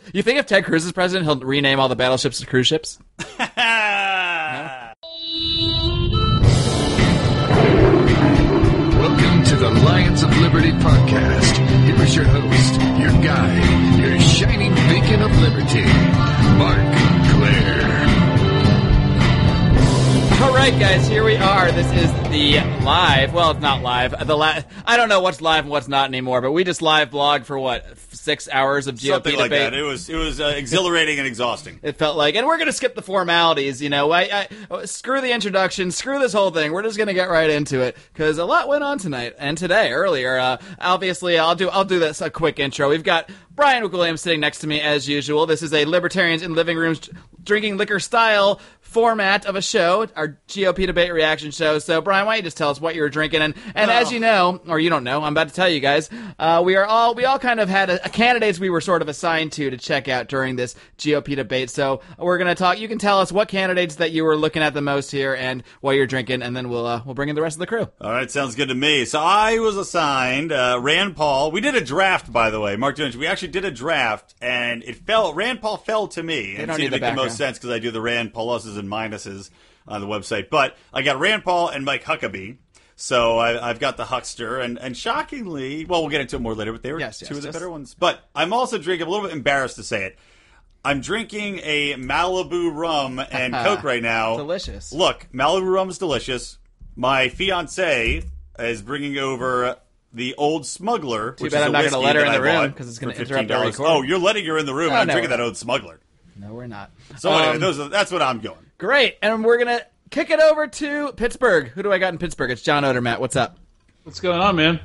You think if Ted Cruz is president, he'll rename all the battleships to cruise ships? Welcome to the Lions of Liberty podcast. Here is your host, your guide, your shining beacon of liberty, Mark Claire. All right, guys, here we are. This is the live. Well, it's not live. I don't know what's live and what's not anymore, but we just live blog for what, 6 hours of GOP Something like debate. that. It was exhilarating and exhausting. It felt like, and we're going to skip the formalities, you know. Screw the introduction, screw this whole thing. We're just going to get right into it because a lot went on tonight and today earlier. Obviously, I'll do this a quick intro. We've got Brian Williams sitting next to me as usual. This is a Libertarians in living rooms drinking liquor style format of a show, our GOP debate reaction show. So, Brian, why don't you just tell us what you were drinking? And as you know, or you don't know, I'm about to tell you guys, we all kind of had a candidates we were sort of assigned to check out during this GOP debate. So we're going to talk. You can tell us what candidates that you were looking at the most here and what you're drinking, and then we'll bring in the rest of the crew. All right, sounds good to me. So I was assigned Rand Paul. We did a draft, by the way, Mark Jones. We actually did a draft, and Rand Paul fell to me. It seemed to make the most sense because I do the Rand Paul pluses and minuses on the website. But I got Rand Paul and Mike Huckabee. So I've got the Huckster, and shockingly, well, we'll get into it more later, but they were two of the better ones. But I'm also drinking, I'm a little bit embarrassed to say it, I'm drinking a Malibu rum and Coke right now. Delicious. Look, Malibu rum is delicious. My fiance is bringing over the Old Smuggler, Too which bad is I'm a not going whiskey to let her that in the I room bought because it's going for to interrupt our $15. recording. Oh, you're letting her in the room, and I'm drinking that Old Smuggler. No, we're not. So anyway, that's what I'm doing. Great, and we're going to kick it over to Pittsburgh. Who do I got in Pittsburgh? It's John Odermatt. What's up? What's going on, man?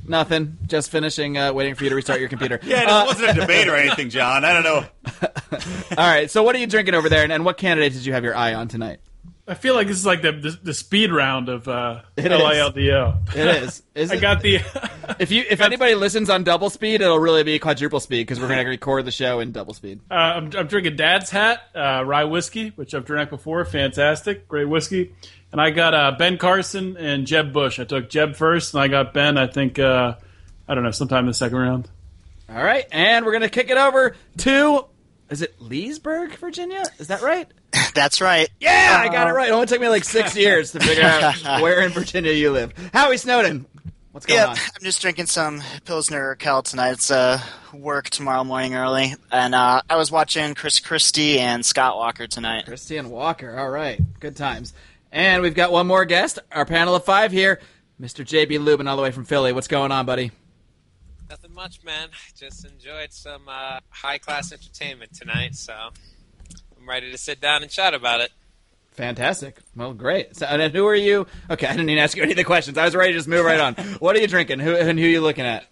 Nothing. Just finishing, waiting for you to restart your computer. Yeah, it wasn't a debate or anything, John. I don't know. All right, so what are you drinking over there, and what candidates did you have your eye on tonight? I feel like this is like the speed round of It LILDO. It is. I got the. If anybody listens on double speed, it'll really be quadruple speed because we're going to record the show in double speed. I'm drinking Dad's Hat rye whiskey, which I've drank before. Fantastic, great whiskey. And I got Ben Carson and Jeb Bush. I took Jeb first, and I got Ben. I think I don't know, sometime in the second round. All right, and we're going to kick it over to. Is it Leesburg, Virginia? Is that right? That's right. Yeah, I got it right. It only took me like 6 years to figure out where in Virginia you live. Howie Snowden, what's going on? I'm just drinking some Pilsner Urquell tonight. It's work tomorrow morning early. And I was watching Chris Christie and Scott Walker tonight. Christie and Walker, all right. Good times. And we've got one more guest, our panel of five here, Mr. J.B. Lubin all the way from Philly. What's going on, buddy? Nothing much, man. Just enjoyed some high-class entertainment tonight, so I'm ready to sit down and chat about it. Fantastic. Well, great. So, and then who are you? Okay, I didn't even ask you any of the questions. I was ready to just move right on. What are you drinking? Who are you looking at?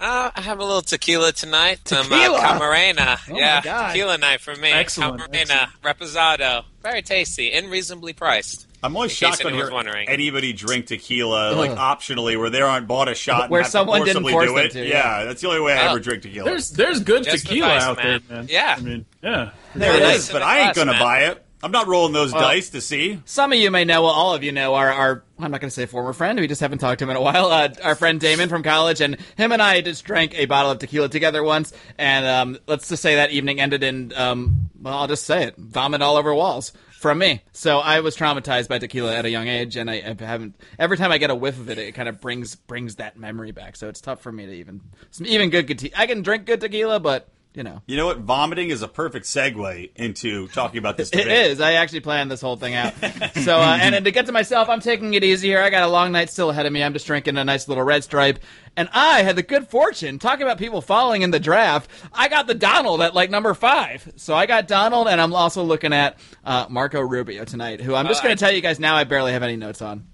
I have a little tequila tonight. Tequila? Camarena. Oh yeah, my God. tequila night for me. Excellent. Camarena, Reposado. Very tasty and reasonably priced. I'm always shocked when anyone was wondering. anybody drink tequila like optionally, where they aren't bought a shot Where and have someone to didn't forcibly force do them it. to, Yeah, that's the only way I ever drink tequila. There's good Just tequila with ice, out man. there, man. Yeah. I mean, yeah. there it is, but I ain't glass, gonna man. buy it. I'm not rolling those dice to see. Some of you may know, well, all of you know, our I'm not going to say former friend. We just haven't talked to him in a while. Our friend Damon from college, and him and I just drank a bottle of tequila together once, and let's just say that evening ended in, well, I'll just say it, vomit all over walls from me. So I was traumatized by tequila at a young age, and I haven't. Every time I get a whiff of it, it kind of brings that memory back. So it's tough for me to even good. I can drink good tequila, but. You know what? Vomiting is a perfect segue into talking about this debate. It is. I actually planned this whole thing out. So, and to get to myself, I'm taking it easy here. I got a long night still ahead of me. I'm just drinking a nice little Red Stripe. And I had the good fortune, talking about people following in the draft, I got the Donald at like number 5. So I got Donald, and I'm also looking at Marco Rubio tonight, who I'm just going to tell you guys now I barely have any notes on.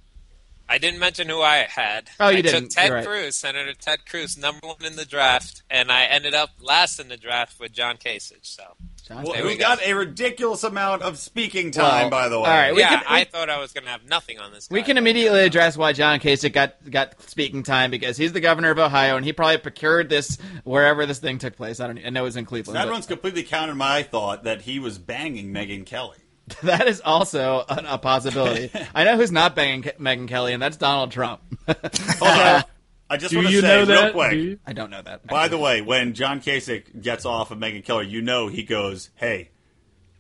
I didn't mention who I had. Oh, you I didn't. took Ted You're right. Cruz, Senator Ted Cruz, number 1 in the draft, and I ended up last in the draft with John Kasich. So, Well, there we we go. got a ridiculous amount of speaking time, by the way. all right. I thought I was going to have nothing on this guy. We can immediately address why John Kasich got speaking time, because he's the governor of Ohio, and he probably procured this wherever this thing took place. I know it was in Cleveland. That but runs completely counter my thought that he was banging Megyn Kelly. that is also a possibility. I know who's not banging Megyn Kelly, and that's Donald Trump. Hold on. I just want to say real quick. I don't know that. By the way, when John Kasich gets off of Megyn Kelly, he goes, "Hey,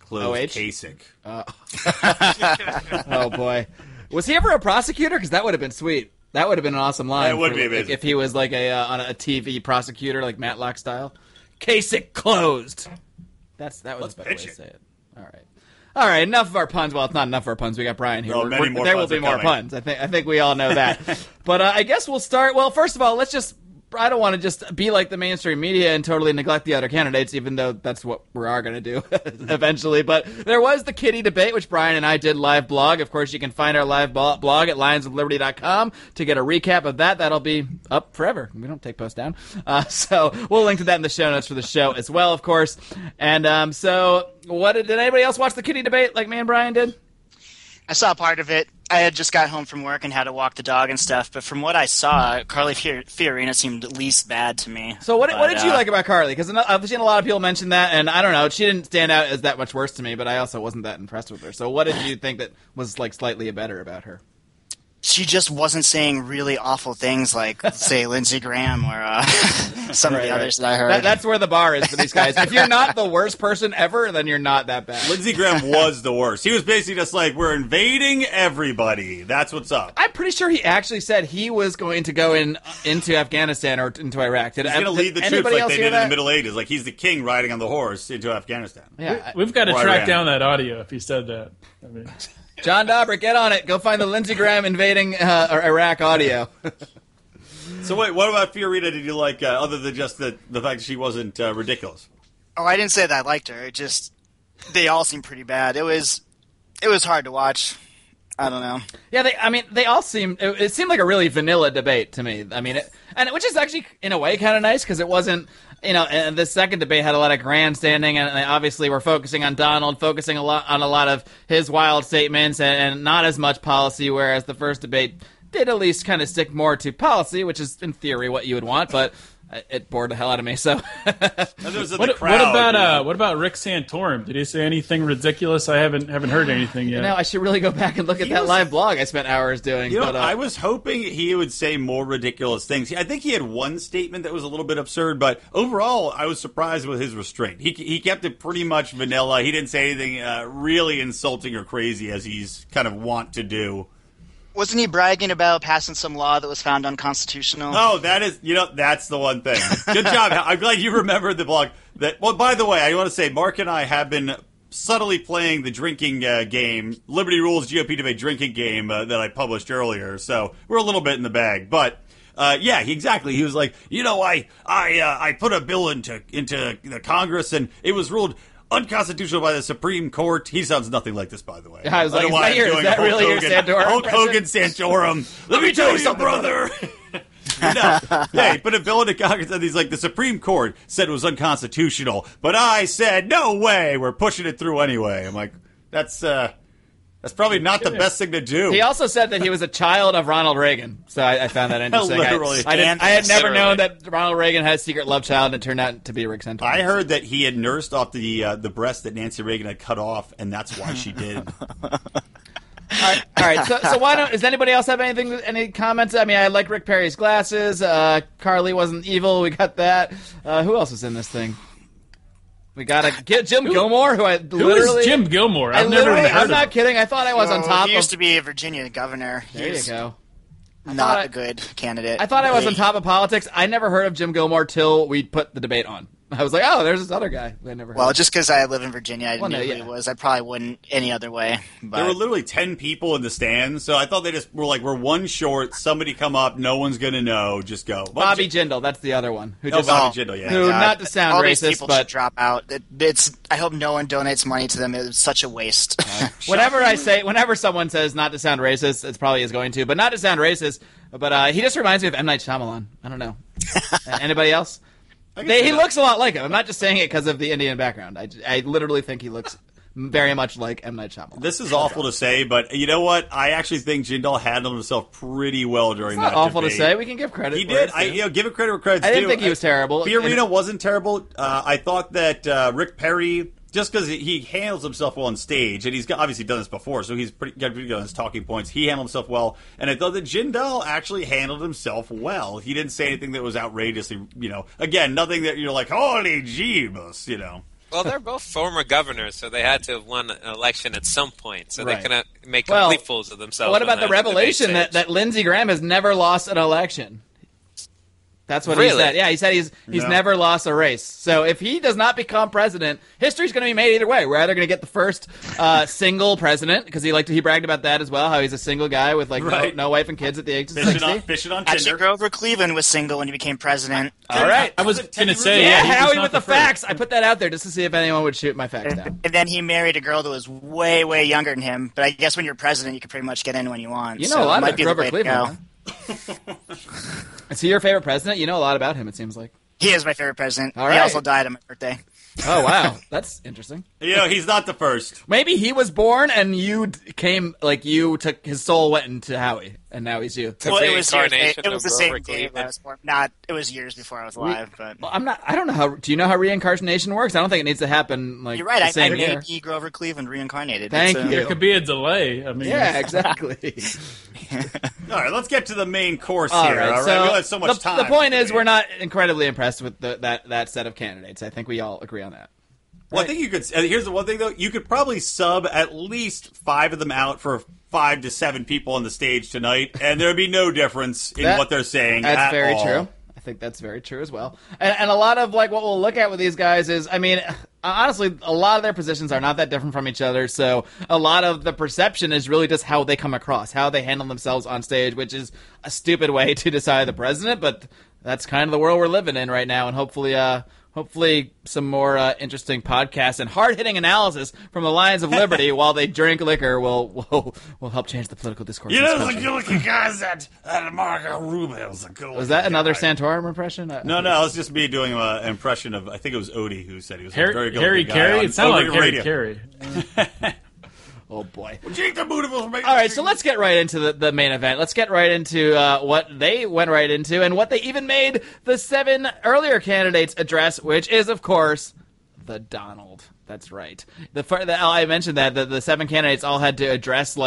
close Kasich." Oh boy, was he ever a prosecutor? Because that would have been sweet. That would have been an awesome line. That would be amazing if he was like on a TV prosecutor, like Matlock style. Kasich closed. That was a better way to say it. All right. Enough of our puns. Well, it's not enough of our puns. We got Brian here. There will be more puns. I think we all know that. But I guess we'll start. Well, first of all, I don't want to just be like the mainstream media and totally neglect the other candidates, even though that's what we are going to do eventually. But there was the kitty debate, which Brian and I did live blog. Of course, you can find our live blog at lionsofliberty.com to get a recap of that. That'll be up forever. We don't take posts down. So we'll link to that in the show notes for the show as well, of course. And so did anybody else watch the kitty debate like me and Brian did? I saw part of it. I had just got home from work and had to walk the dog and stuff, but from what I saw, Carly Fiorina seemed least bad to me. So what did you like about Carly? Because I've seen a lot of people mention that, and I don't know, she didn't stand out as that much worse to me, but I also wasn't that impressed with her. So what did you think that was like slightly better about her? She just wasn't saying really awful things like, say, Lindsey Graham or some of the others that I heard. That's where the bar is for these guys. If you're not the worst person ever, then you're not that bad. Lindsey Graham was the worst. He was basically just like, we're invading everybody. That's what's up. I'm pretty sure he actually said he was going to go into Afghanistan or into Iraq. He's going to lead the troops like they did in the Middle Ages. Like he's the king riding on the horse into Afghanistan. Yeah, we've got to track down that audio if he said that. I mean... John Dobrik, get on it. Go find the Lindsey Graham invading Iraq audio. So wait, what about Fiorina did you like, other than just the fact that she wasn't ridiculous? Oh, I didn't say that I liked her. It just, they all seemed pretty bad. It was hard to watch. I don't know. Yeah, they all seemed, it seemed like a really vanilla debate to me. I mean, which is actually, in a way, kind of nice, because it wasn't, and the second debate had a lot of grandstanding, and they obviously were focusing on Donald, focusing on a lot of his wild statements, and not as much policy, whereas the first debate did at least kind of stick more to policy, which is, in theory, what you would want, but it bored the hell out of me, so... What about Rick Santorum? Did he say anything ridiculous? I haven't heard anything yet. I should really go back and look at that live blog I spent hours doing. I was hoping he would say more ridiculous things. I think he had one statement that was a little bit absurd, but overall, I was surprised with his restraint. He kept it pretty much vanilla. He didn't say anything really insulting or crazy, as he's kind of wont to do. Wasn't he bragging about passing some law that was found unconstitutional? Oh, that's the one thing. Good job. I'm glad you remembered the blog. Well, by the way, I want to say Mark and I have been subtly playing the drinking game, Liberty Rules GOP Debate drinking game that I published earlier. So we're a little bit in the bag, but yeah, exactly. He was like, I put a bill into the Congress and it was ruled unconstitutional by the Supreme Court. He sounds nothing like this, by the way. I was like, is that really your Santorum? Hulk Hogan Santorum. Let me tell you something, brother. Yeah, he put a bill into Congress and he's like, the Supreme Court said it was unconstitutional, but I said, no way, we're pushing it through anyway. I'm like, that's probably not the best thing to do. He also said that he was a child of Ronald Reagan, so I found that interesting. Literally. I had never known that Ronald Reagan had a secret love child, and it turned out to be Rick Santorum. I heard that he had nursed off the breast that Nancy Reagan had cut off, and that's why she did. All right. So why don't? Does anybody else have any comments? I mean, I like Rick Perry's glasses. Carly wasn't evil. We got that. Who else is in this thing? We gotta get Jim Gilmore, who is Jim Gilmore? I'm not kidding. I thought I was on top. He used to be a Virginia governor. There you go. Not a good candidate. I thought I was on top of politics. I never heard of Jim Gilmore till we put the debate on. I was like, oh, there's this other guy I never heard Well, of. Just because I live in Virginia, I knew who he was. I probably wouldn't any other way. But. There were literally 10 people in the stands, so I thought they just were like, we're one short, somebody come up, no one's going to know, just go. Bobby Jindal, that's the other one. Bobby Jindal, yeah. Who, not to sound all racist, these people but... should drop out. I hope no one donates money to them. It's such a waste. Whenever someone says not to sound racist, it probably is going to, but not to sound racist, but he just reminds me of M. Night Shyamalan. I don't know. Anybody else? He looks a lot like him. I'm not just saying it because of the Indian background. I literally think he looks very much like M. Night Shyamalan. This is awful to say, but you know what? I actually think Jindal handled himself pretty well during that debate. It's not awful to say. We can give credit. He did. Give it credit where credit's due. I didn't think he was terrible. Fiorina wasn't terrible. I thought that Rick Perry just because he handles himself well on stage, and he's obviously done this before, so he's pretty good on his talking points. He handled himself well, and I thought that Jindal actually handled himself well. He didn't say anything that was outrageously, again, nothing that you're like, holy jeebus, Well, they're both former governors, so they had to have won an election at some point, so they cannot make complete fools of themselves. What about the revelation that Lindsey Graham has never lost an election? That's what he said. Yeah, he said he's never lost a race. So if he does not become president, history's going to be made either way. We're either going to get the first single president, because he bragged about that as well, how he's a single guy with no wife and kids at the age of 60. Fishing on Actually, Tinder. Grover Cleveland was single when he became president. All right. I was going to say, Howie with the facts. I put that out there just to see if anyone would shoot my facts down. And then he married a girl that was way, way younger than him. But I guess when you're president, you can pretty much get in when you want. You know a lot about Grover Cleveland. Huh? Is he your favorite president? You know a lot about him, it seems like. He is my favorite president. All He right. also died on my birthday. Oh, wow. That's interesting. He's not the first. Maybe he was born and you took his soul went into Howie, and now he's you. Well, it was reincarnation the of same Grover day Cleveland. that I was born. It was years before I was alive. But Well, I don't know how. Do you know how reincarnation works? I don't think it needs to happen you're right. the I same may year. be Grover Cleveland reincarnated. Thank It's, you. there could be a delay. I mean, Yeah, exactly. All right, let's get to the main course All here. right, All right, so we have so much time. The point is, we're not incredibly impressed with that set of candidates. I think we all agree on that. Well, I think you could. Here's the one thing, though. You could probably sub at least 5 of them out for 5 to 7 people on the stage tonight, and there would be no difference in what they're saying. That's very all. true. I think that's very true as well. And a lot of what we'll look at with these guys is, honestly, a lot of their positions are not that different from each other. So a lot of the perception is really just how they come across, how they handle themselves on stage, which is a stupid way to decide the president. But that's kind of the world we're living in right now, and hopefully some more interesting podcasts and hard-hitting analysis from the Lions of Liberty while they drink liquor will help change the political discourse. You know, the good guys that Marco Rubio's a good. Was that another Santorum impression? No, it was just me doing an impression of, I think it was Odie who said he was a very good Harry guy. Carey? It sounded like Harry radio. Carey. Oh, boy. All All right, so let's get right into the main event. Let's get right into what they went right into and what they even made the 7 earlier candidates address, which is, of course, the Donald. That's right. I mentioned that the 7 candidates all had to address,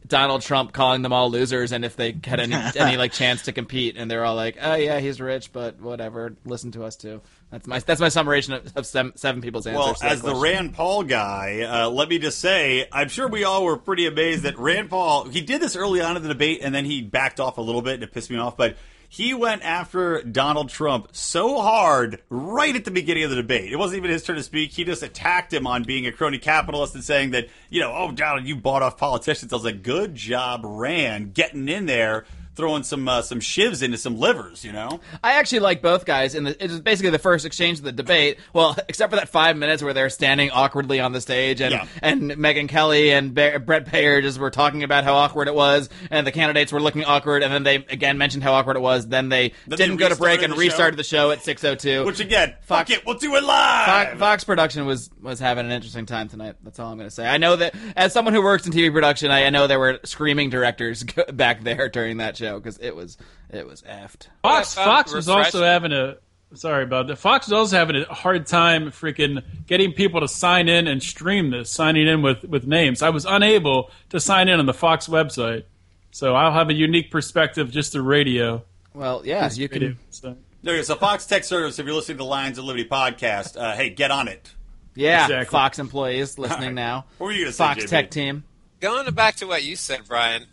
Donald Trump calling them all losers and if they had any chance to compete, and they're all like, oh yeah, he's rich, but whatever, listen to us too. That's my summation of 7 people's answers. Well, as the Rand Paul guy, let me just say, I'm sure we all were pretty amazed that Rand Paul, he did this early on in the debate and then he backed off a little bit and it pissed me off, but he went after Donald Trump so hard right at the beginning of the debate. It wasn't even his turn to speak. He just attacked him on being a crony capitalist and saying that, oh, Donald, you bought off politicians. I was like, good job, Rand, getting in there, throwing some shivs into some livers, I actually like both guys. It was basically the first exchange of the debate. Well, except for that 5 minutes where they're standing awkwardly on the stage, and Megyn Kelly and Brett Baer just were talking about how awkward it was, and the candidates were looking awkward, and then they again mentioned how awkward it was. Then they didn't go to break and restarted the show at 6:02. Which again, fuck it, we'll do it live. Fox production was having an interesting time tonight. That's all I'm going to say. I know that as someone who works in TV production, I know there were screaming directors back there during that show because it was effed. Fox was also having a hard time freaking getting people to sign in and stream this, signing in with names. I was unable to sign in on the Fox website, so I'll have a unique perspective just to radio. Well, yeah, you can. So Fox Tech Service, if you're listening to the Lions of Liberty podcast, hey, get on it. Yeah, exactly. Fox employees listening now. What were you going to say, Fox JB? Tech team. Going back to what you said, Brian,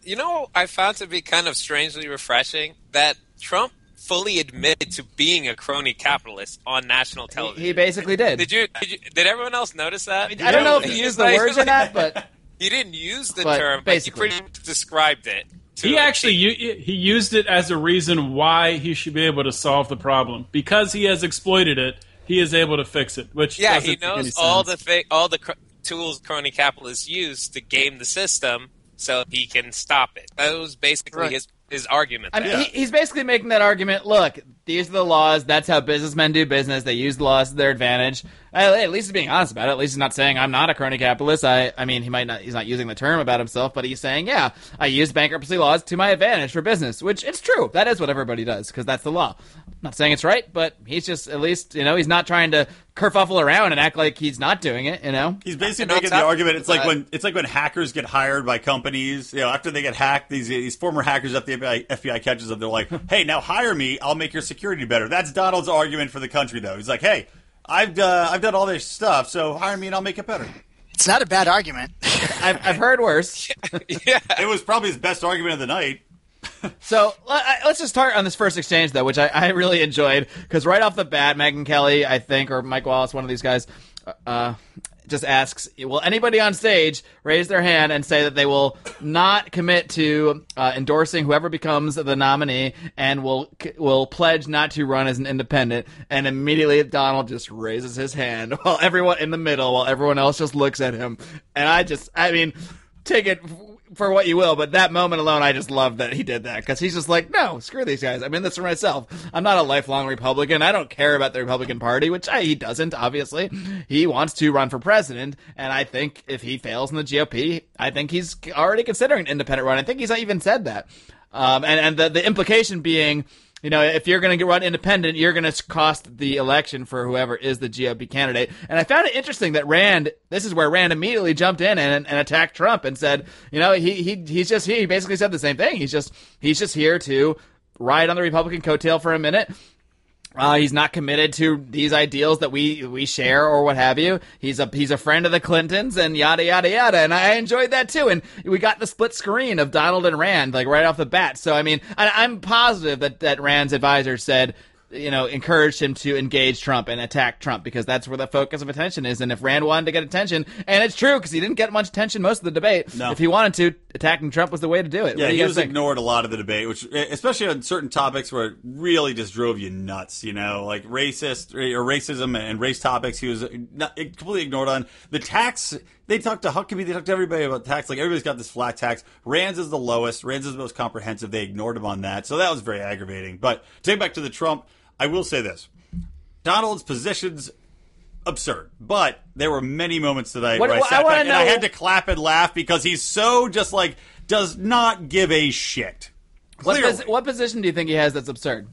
I found to be kind of strangely refreshing that Trump fully admitted to being a crony capitalist on national television. He basically did. Did everyone else notice that? I don't know if he used the words or not, but he didn't use the but term, basically. but he pretty much described it. He actually he used it as a reason why he should be able to solve the problem. Because he has exploited it, he is able to fix it. Which he doesn't make any knows sense. all the tools crony capitalists use to game the system so he can stop it. That was basically his argument. I mean, he's basically making that argument. Look, these are the laws. That's how businessmen do business. They use the laws to their advantage. At least he's being honest about it. At least he's not saying I'm not a crony capitalist. I mean, he's not using the term about himself, but he's saying, yeah, I use bankruptcy laws to my advantage for business, which it's true. That is what everybody does because that's the law. I'm not saying it's right, but he's just at least, he's not trying to kerfuffle around and act like he's not doing it, He's basically making the argument. It's like when hackers get hired by companies, after they get hacked, these former hackers that the FBI catches them, they're like, hey, now hire me, I'll make your security better. That's Donald's argument for the country, though. He's like, hey, I've done all this stuff, so hire me and I'll make it better. It's not a bad argument. I've heard worse. Yeah. It was probably his best argument of the night. So let's just start on this first exchange, though, which I really enjoyed, because right off the bat, Megyn Kelly, I think, or Mike Wallace, one of these guys, just asks, will anybody on stage raise their hand and say that they will not commit to endorsing whoever becomes the nominee and will pledge not to run as an independent? And immediately Donald just raises his hand while everyone in the middle, while everyone else just looks at him. And I mean, take it for what you will, but that moment alone, I just love that he did that, because he's just like, no, screw these guys. I'm in this for myself. I'm not a lifelong Republican. I don't care about the Republican Party, which he doesn't, obviously. He wants to run for president, and I think if he fails in the GOP, I think he's already considering an independent run. I think he's even said that. And the implication being, if you're going to run independent, you're going to cost the election for whoever is the GOP candidate. And I found it interesting that this is where Rand immediately jumped in and attacked Trump and said, he basically said the same thing. He's just here to ride on the Republican coattail for a minute. He's not committed to these ideals that we share or what have you. He's a friend of the Clintons and yada, yada, yada. And I enjoyed that too. And we got the split screen of Donald and Rand, like right off the bat. So, I mean, I'm positive that Rand's advisor said, encouraged him to engage Trump and attack Trump, because that's where the focus of attention is. And if Rand wanted to get attention, and it's true because he didn't get much attention most of the debate, if he wanted to, attacking Trump was the way to do it. Yeah, he was ignored a lot of the debate, which, especially on certain topics where it really just drove you nuts, like racism and race topics. He was completely ignored on the tax. They talked to Huckabee, they talked to everybody about tax. Like, everybody's got this flat tax. Rand's is the lowest. Rand's is the most comprehensive. They ignored him on that. So that was very aggravating. But to get back to the Trump, I will say this. Donald's position's absurd. But there were many moments tonight where I sat back and I had to clap and laugh because he's so just like, does not give a shit. What position do you think he has that's absurd?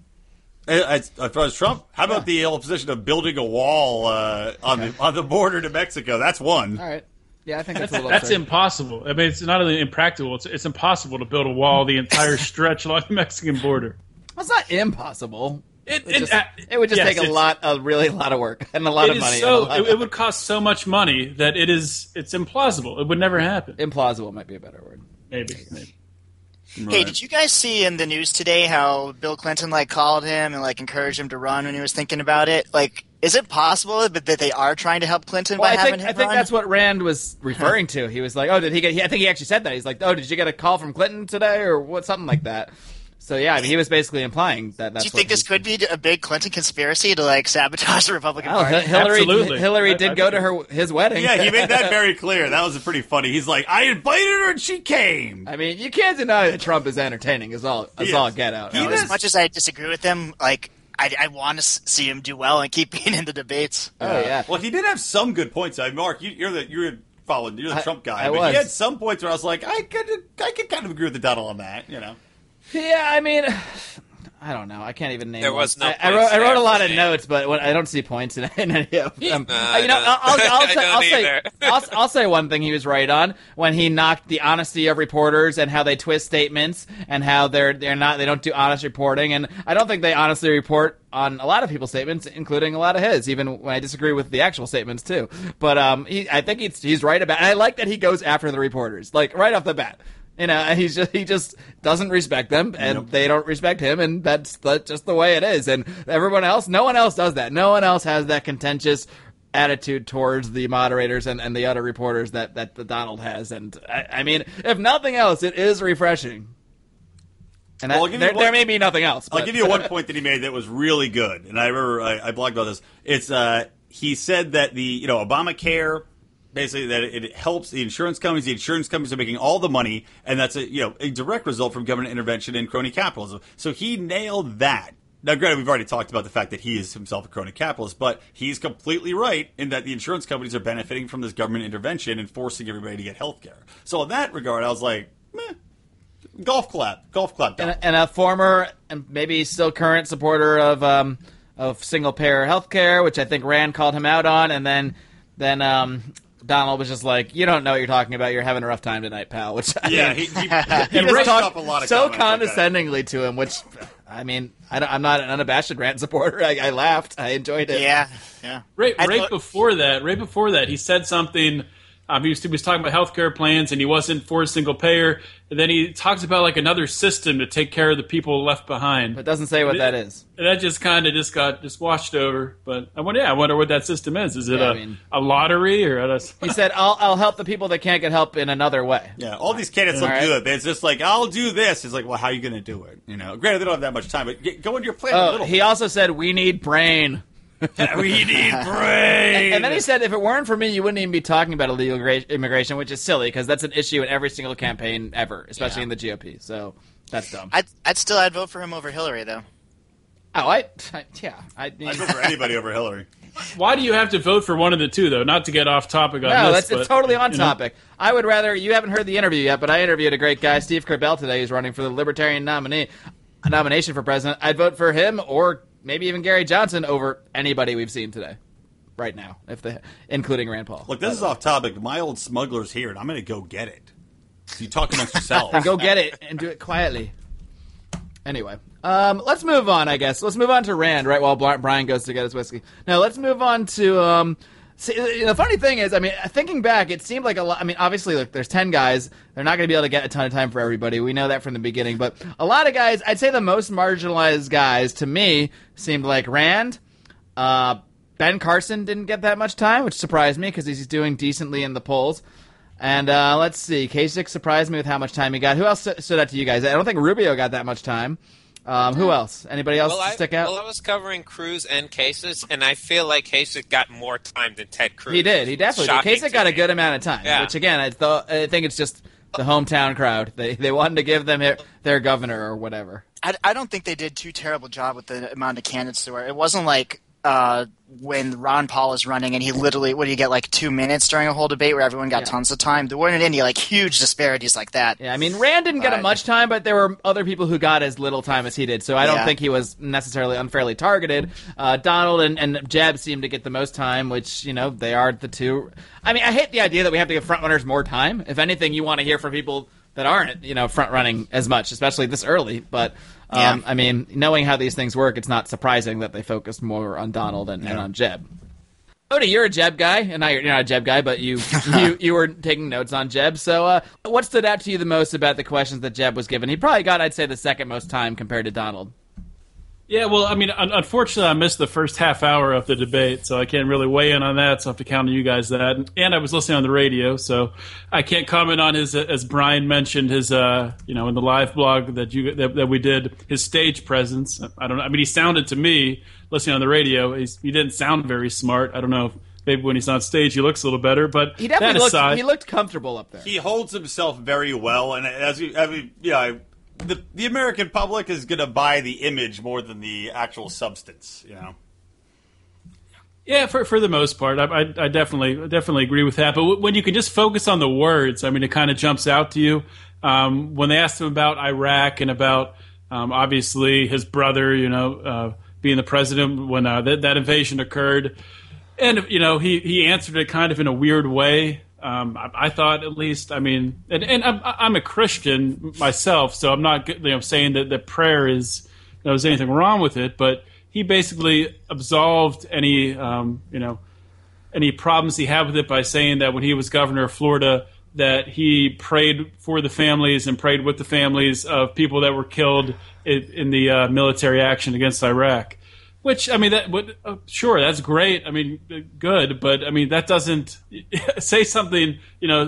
As far as Trump, how about the whole position of building a wall on the border to Mexico? That's one. All right. Yeah, I think that's a little absurd. That's impossible. I mean, it's not only impractical, it's impossible to build a wall the entire stretch along the Mexican border. Well, it's not impossible. It would just take a really lot of work and a lot of money. It would cost so much money that it's implausible. It would never happen. Implausible might be a better word. Maybe. Right. Hey, did you guys see in the news today how Bill Clinton called him and encouraged him to run when he was thinking about it? Is it possible that they are trying to help Clinton by having him run? I think that's what Rand was referring to. He was like, "Oh, did he get?" I think he actually said that. He's like, "Oh, did you get a call from Clinton today, or what? Something like that." So yeah, I mean, he was basically implying that. That's Do you think this could be a big Clinton conspiracy to sabotage the Republican Party? Hillary did go to his wedding. Yeah, he made that very clear. That was pretty funny. He's like, I invited her and she came. I mean, you can't deny that Trump is entertaining. Is all get out. As much as I disagree with him, I want to see him do well and keep being in the debates. Oh yeah. Well, he did have some good points. Mark, you're the Trump guy. But he had some points where I was like, I could kind of agree with the Donald on that. Yeah, I mean, I don't know. I can't even name. There was no. I wrote a lot of notes, but I don't see points in any of them. I'll say one thing he was right on when he knocked the honesty of reporters and how they twist statements and how they don't do honest reporting, and I don't think they honestly report on a lot of people's statements, including a lot of his, even when I disagree with the actual statements too. But I think he's right about. And I like that he goes after the reporters right off the bat. He just doesn't respect them, and they don't respect him, and that's just the way it is. And everyone else, no one else does that. No one else has that contentious attitude towards the moderators and the other reporters that Donald has. And I mean, if nothing else, it is refreshing. And there may be nothing else. I'll give you one point that he made that was really good, and I remember I blogged about this. It's he said that the Obamacare. Basically, that it helps the insurance companies. The insurance companies are making all the money, and that's a direct result from government intervention and crony capitalism. So he nailed that Now, granted, we've already talked about the fact that he is himself a crony capitalist, but he's completely right in that the insurance companies are benefiting from this government intervention and forcing everybody to get health care. So in that regard, I was like, meh. Golf clap. And a former and maybe still current supporter of single-payer health care, which I think Rand called him out on, and then Donald was just like, "You don't know what you're talking about. You're having a rough time tonight, pal." Which he just talked up a lot of so condescendingly to him. Which, I mean, I'm not an unabashed Rand supporter. I laughed. I enjoyed it. Yeah. Right before that, he said something. He was talking about healthcare plans, and he wasn't for single payer. And then he talks about like another system to take care of the people left behind. But doesn't say what that is. And that just kind of got washed over. But I wonder what that system is. Is it a lottery or? He said, "I'll help the people that can't get help in another way." Yeah, all these candidates look good. It's just like, I'll do this. It's like, well, how are you going to do it? You know, granted, they don't have that much time, but go into your plan a little. He also said, "We need brain." We need brain. And then he said, if it weren't for me, you wouldn't even be talking about illegal immigration, which is silly because that's an issue in every single campaign ever, especially in the GOP. So that's dumb. I'd vote for him over Hillary, though. Oh, I'd vote for anybody over Hillary. Why do you have to vote for one of the two, though? Not to get off topic on this. No, it's totally on topic. I would rather, you haven't heard the interview yet, but I interviewed a great guy, Steve Corbell, today, who's running for the Libertarian nomination for president. I'd vote for him or maybe even Gary Johnson over anybody we've seen today, right now, including Rand Paul. Look, this is off topic. My old smuggler's here, and I'm going to go get it. So you talk amongst yourselves. Go get it and do it quietly. Anyway, let's move on, I guess. Let's move on to Rand, right, while Brian goes to get his whiskey. Now, let's move on to... See, the funny thing is, I mean, thinking back, it seemed like a lot. I mean, obviously, look, there's 10 guys. They're not going to be able to get a ton of time for everybody. We know that from the beginning. But a lot of guys, I'd say the most marginalized guys, to me, seemed like Rand. Ben Carson didn't get that much time, which surprised me because he's doing decently in the polls. And let's see, Kasich surprised me with how much time he got. Who else stood out to you guys? I don't think Rubio got that much time. Who else? Anybody else stick out? Well, I was covering Cruz and Kasich, and I feel like Kasich got more time than Ted Cruz. He did. He definitely did. Kasich got a good amount of time, which, again, I think it's just the hometown crowd. They wanted to give them their governor or whatever. I don't think they did too terrible job with the amount of candidates there were. It wasn't like when Ron Paul is running and he literally, what do you get, like 2 minutes during a whole debate where everyone got tons of time? There weren't any like huge disparities like that. Yeah, I mean, Rand didn't get much time, but there were other people who got as little time as he did, so I don't think he was necessarily unfairly targeted. Donald and Jeb seemed to get the most time, which, you know, they are the two. I mean, I hate the idea that we have to give frontrunners more time. If anything, you want to hear from people that aren't, you know, front-running as much, especially this early, but... I mean, knowing how these things work, it's not surprising that they focused more on Donald and on Jeb. Odie, you're a Jeb guy, and you're not a Jeb guy, but you were taking notes on Jeb. So what stood out to you the most about the questions that Jeb was given? He probably got, I'd say, the second most time compared to Donald. Yeah, well, I mean, unfortunately, I missed the first half hour of the debate, so I can't really weigh in on that, so I have to count on you guys that. And I was listening on the radio, so I can't comment on his, as Brian mentioned, his, in the live blog that we did, his stage presence. I don't know. I mean, he sounded to me, listening on the radio, he didn't sound very smart. I don't know if maybe when he's on stage he looks a little better, but he definitely looked comfortable up there. He holds himself very well, and the American public is going to buy the image more than the actual substance, you know. Yeah, for the most part, I definitely agree with that. But when you can just focus on the words, I mean, it kind of jumps out to you. When they asked him about Iraq and about obviously his brother, being the president when that invasion occurred, and he answered it kind of in a weird way. I thought, at least, I mean, and I'm a Christian myself, so I'm not saying that prayer is there's anything wrong with it, but he basically absolved any problems he had with it by saying that when he was governor of Florida, that he prayed for the families and prayed with the families of people that were killed in the military action against Iraq. Which, I mean, sure, that's great. I mean, good, but I mean, that doesn't say something,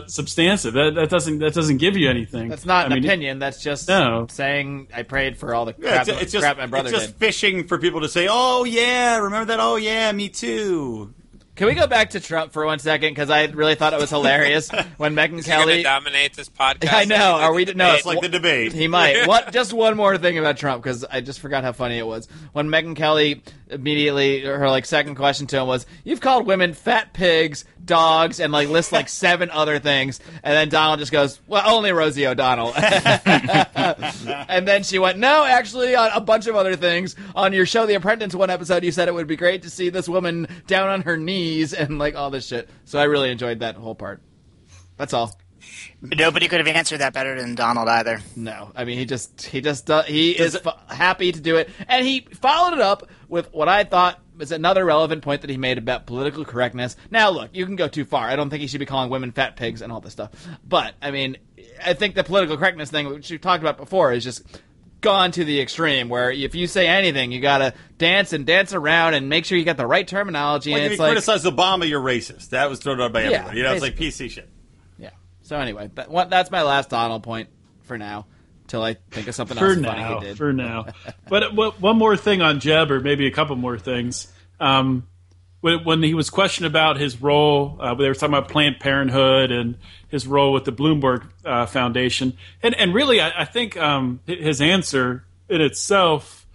substantive. That doesn't give you anything. That's not an opinion. That's just saying I prayed for all the crap my brother did. It's just fishing for people to say, "Oh yeah, remember that? Oh yeah, me too." Can we go back to Trump for 1 second? Because I really thought it was hilarious when Megyn Kelly dominate this podcast. I know. Are we? No, it's like the debate. He might. What? Just one more thing about Trump, because I just forgot how funny it was when Megyn Kelly immediately her second question to him was, "You've called women fat pigs, dogs, and lists 7 other things," and then Donald just goes, "Well, only Rosie O'Donnell." And then she went, "No, actually, on a bunch of other things. On your show, The Apprentice, one episode, you said it would be great to see this woman down on her knees and all this shit." So I really enjoyed that whole part. That's all. Nobody could have answered that better than Donald either. No, I mean he is happy to do it, and he followed it up with what I thought was another relevant point that he made about political correctness. Now, look, you can go too far. I don't think he should be calling women fat pigs and all this stuff. But I mean, I think the political correctness thing, which we've talked about before, is just gone to the extreme, where if you say anything, you gotta dance around and make sure you got the right terminology. Like and if you criticize Obama, you're racist. That was thrown out by everybody. Yeah, it's like PC shit. Yeah. So anyway, that's my last Donald point for now, till I think of something else funny he did. For now. But one more thing on Jeb, or maybe a couple more things. When he was questioned about his role, they were talking about Planned Parenthood and his role with the Bloomberg Foundation. And really, I think his answer in itself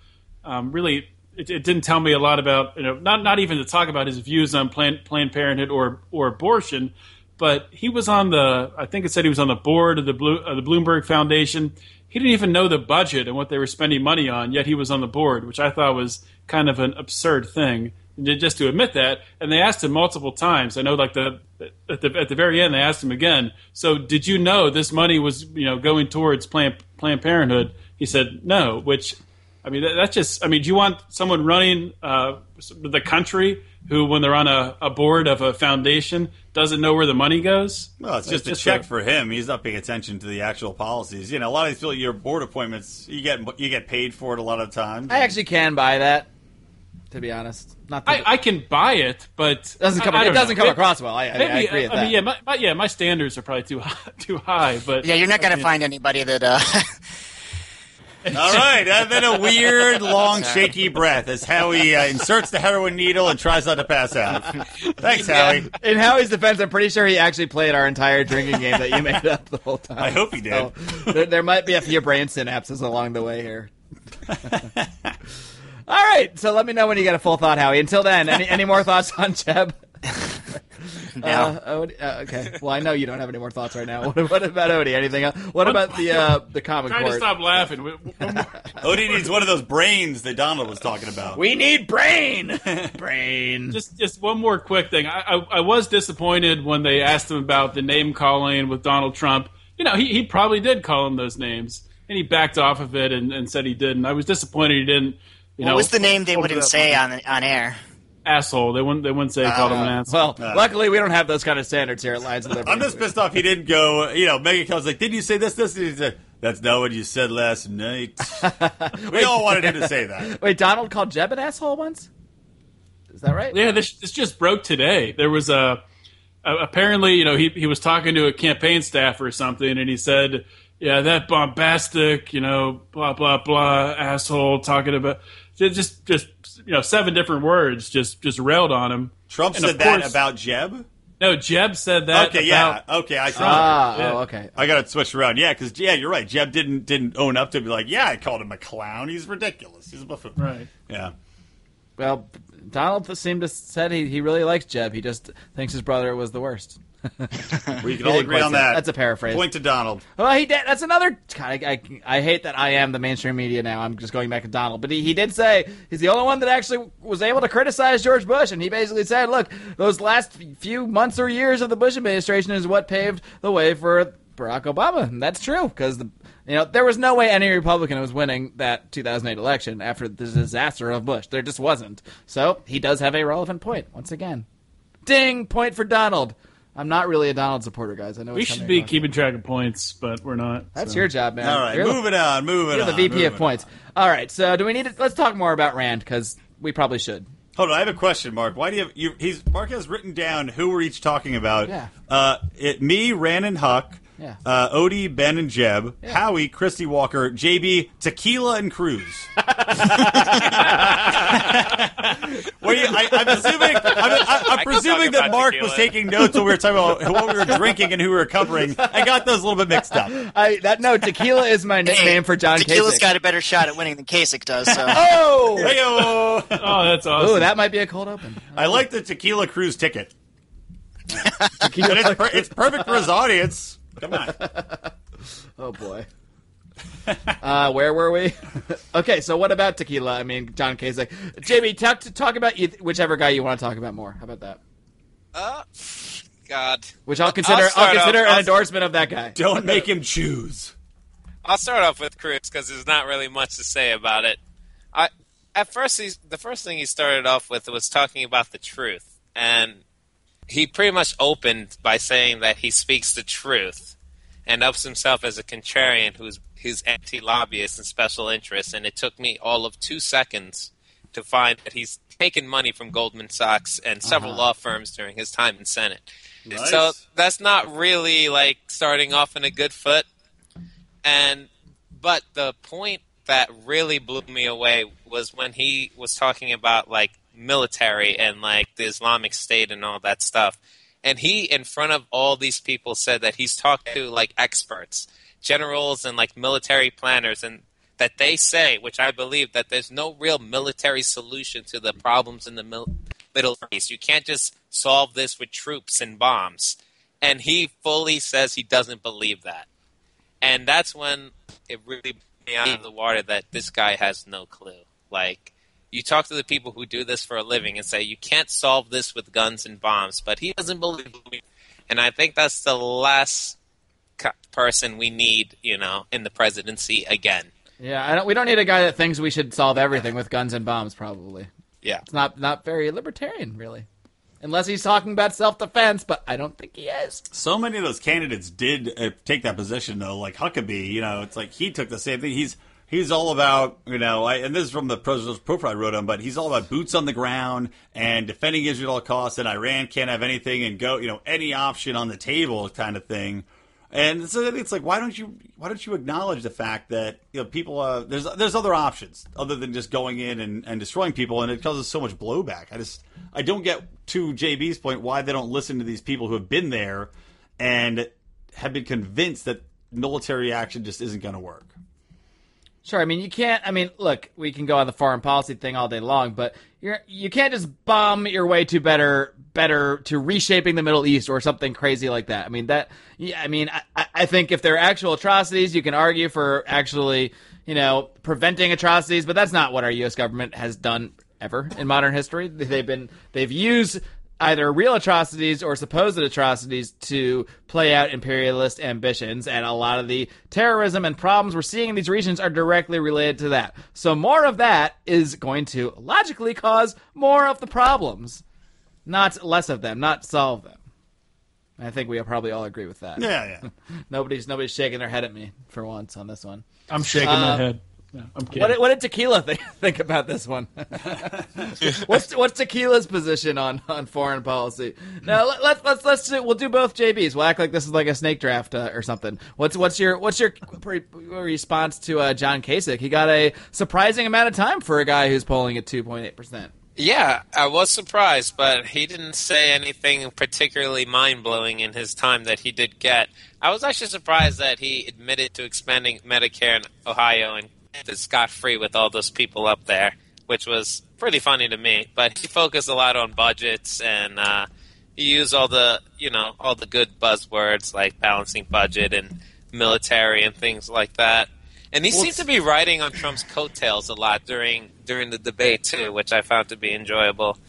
really, it didn't tell me a lot about, not even to talk about his views on Planned Parenthood or abortion, but he was I think it said he was on the board of the Bloomberg Foundation. He didn't even know the budget and what they were spending money on, yet he was on the board, which I thought was kind of an absurd thing. Just to admit that, and they asked him multiple times. I know, at the very end, they asked him again. So, did you know this money was, going towards Planned Parenthood? He said no. Which, I mean, that's just. I mean, do you want someone running the country who, when they're on a board of a foundation, doesn't know where the money goes? Well, it's just a check for him. He's not paying attention to the actual policies. A lot of these people, your board appointments, you get paid for it a lot of times. I actually can buy that, to be honest. Not that I can buy it, but it doesn't come across well. I agree with that. My standards are probably too high. But yeah, you're not going to find anybody that. All right, and then a weird, long, shaky breath as Howie inserts the heroin needle and tries not to pass out. Thanks, Howie. In Howie's defense, I'm pretty sure he actually played our entire drinking game that you made up the whole time. I hope he did. So, there might be a few brain synapses along the way here. All right, so let me know when you get a full thought, Howie. Until then, any more thoughts on Jeb? No. Okay. Well, I know you don't have any more thoughts right now. What about Odie? Anything else? What about the common court? Trying to stop laughing. Odie needs one of those brains that Donald was talking about. We need brain. Brain. Just one more quick thing. I was disappointed when they asked him about the name calling with Donald Trump. He probably did call him those names, and he backed off of it and said he didn't. I was disappointed he didn't. What was the name they wouldn't say on air? Asshole. They wouldn't say called him an asshole. Well, luckily we don't have those kind of standards here at Lions of Liberty. I'm just pissed off he didn't go. Megyn Kelly's like, didn't you say this? And he said, that's not what you said last night. We all wanted him to say that. Wait, Donald called Jeb an asshole once? Is that right? Yeah, this just broke today. There was apparently, he was talking to a campaign staff or something, and he said, yeah, that bombastic, blah, blah, blah, asshole, talking about just 7 different words, just railed on him. Trump said that about Jeb? No, Jeb said that okay, about... yeah. Okay, okay. I got it switched around. Yeah, because, you're right. Jeb didn't own up to it. Be like, yeah, I called him a clown. He's ridiculous. He's a buffoon. Right. Yeah. Well, Donald seemed to said he really likes Jeb. He just thinks his brother was the worst. We can all agree on that. That's a paraphrase. Point to Donald. Well, he did. That's another. I hate that I am the mainstream media now. I'm just going back to Donald, but he did say he's the only one that actually was able to criticize George Bush, and he basically said, "Look, those last few months or years of the Bush administration is what paved the way for Barack Obama." And that's true because there was no way any Republican was winning that 2008 election after the disaster of Bush. There just wasn't. So he does have a relevant point once again. Ding! Point for Donald. I'm not really a Donald supporter, guys. I know we should be keeping track of points, but we're not. That's your job, man. All right, moving on. You're the VP of points. All right, so do we need to? Let's talk more about Rand because we probably should. Hold on, I have a question, Mark. Why do you have Mark has written down who we're each talking about. Yeah. Me, Rand, and Huck. Yeah. Odie, Ben, and Jeb. Yeah. Howie, Christy Walker, JB, Tequila, and Cruz. I'm presuming that Mark was taking notes when we were talking about what we were drinking and who we were covering. I got those a little bit mixed up. Tequila is my nickname for John Kasich. Tequila's got a better shot at winning than Kasich does. So. Oh, Hey-o. Oh, that's awesome. Ooh, that might be a cold open. I like the tequila cruise ticket. It's perfect for his audience. Come on. Oh boy. Where were we? Okay, so what about tequila? I mean, John Kasich. JB, talk about whichever guy you want to talk about more. How about that? God. Which I'll consider an endorsement of that guy. Don't make him choose. I'll start off with Cruz because there's not really much to say about it. The first thing he started off with was talking about the truth, and he pretty much opened by saying that he speaks the truth and ups himself as a contrarian who's anti-lobbyist and special interests, and it took me all of 2 seconds to find that he's taken money from Goldman Sachs and several law firms during his time in Senate. Nice. So that's not really like starting off in a good foot. But the point that really blew me away was when he was talking about like military and like the Islamic State and all that stuff. And he, in front of all these people, said that he's talked to like experts, generals and like military planners, and that they say, which I believe, that there's no real military solution to the problems in the Middle East. You can't just solve this with troops and bombs. And he fully says he doesn't believe that. And that's when it really blew me out of the water that this guy has no clue. Like, you talk to the people who do this for a living and say, you can't solve this with guns and bombs, but he doesn't believe it. And I think that's the last person we need, in the presidency again. Yeah, we don't need a guy that thinks we should solve everything with guns and bombs, probably. Yeah. It's not very libertarian, really. Unless he's talking about self-defense, but I don't think he is. So many of those candidates did take that position, though. Like Huckabee, it's like he took the same thing. He's all about, and this is from the president's profile I wrote on, but he's all about boots on the ground and defending Israel at all costs, and Iran can't have anything and go, any option on the table kind of thing. And so it's like, why don't you acknowledge the fact that people there's other options other than just going in and destroying people, and it causes so much blowback. I don't get, to JB's point, why they don't listen to these people who have been there and have been convinced that military action just isn't going to work. Sure, you can't. Look, we can go on the foreign policy thing all day long, but you can't just bomb your way to better to reshaping the Middle East or something crazy like that. I think if there are actual atrocities, you can argue for actually, preventing atrocities, but that's not what our U.S. government has done ever in modern history. They've used either real atrocities or supposed atrocities to play out imperialist ambitions, and a lot of the terrorism and problems we're seeing in these regions are directly related to that. So more of that is going to logically cause more of the problems, not less of them, not solve them. I think we probably all agree with that. Yeah. Nobody's shaking their head at me for once on this one. I'm shaking my head. No, I'm kidding. What did Tequila think about this one? What's Tequila's position on foreign policy? Now we'll do both JBs. We'll act like this is like a snake draft or something. What's your response to John Kasich? He got a surprising amount of time for a guy who's polling at 2.8%. Yeah, I was surprised, but he didn't say anything particularly mind-blowing in his time that he did get. I was actually surprised that he admitted to expanding Medicare in Ohio and scot-free with all those people up there, which was pretty funny to me. But he focused a lot on budgets, and he used all the good buzzwords like balancing budget and military and things like that. And he seemed to be riding on Trump's coattails a lot during the debate, too, which I found to be enjoyable.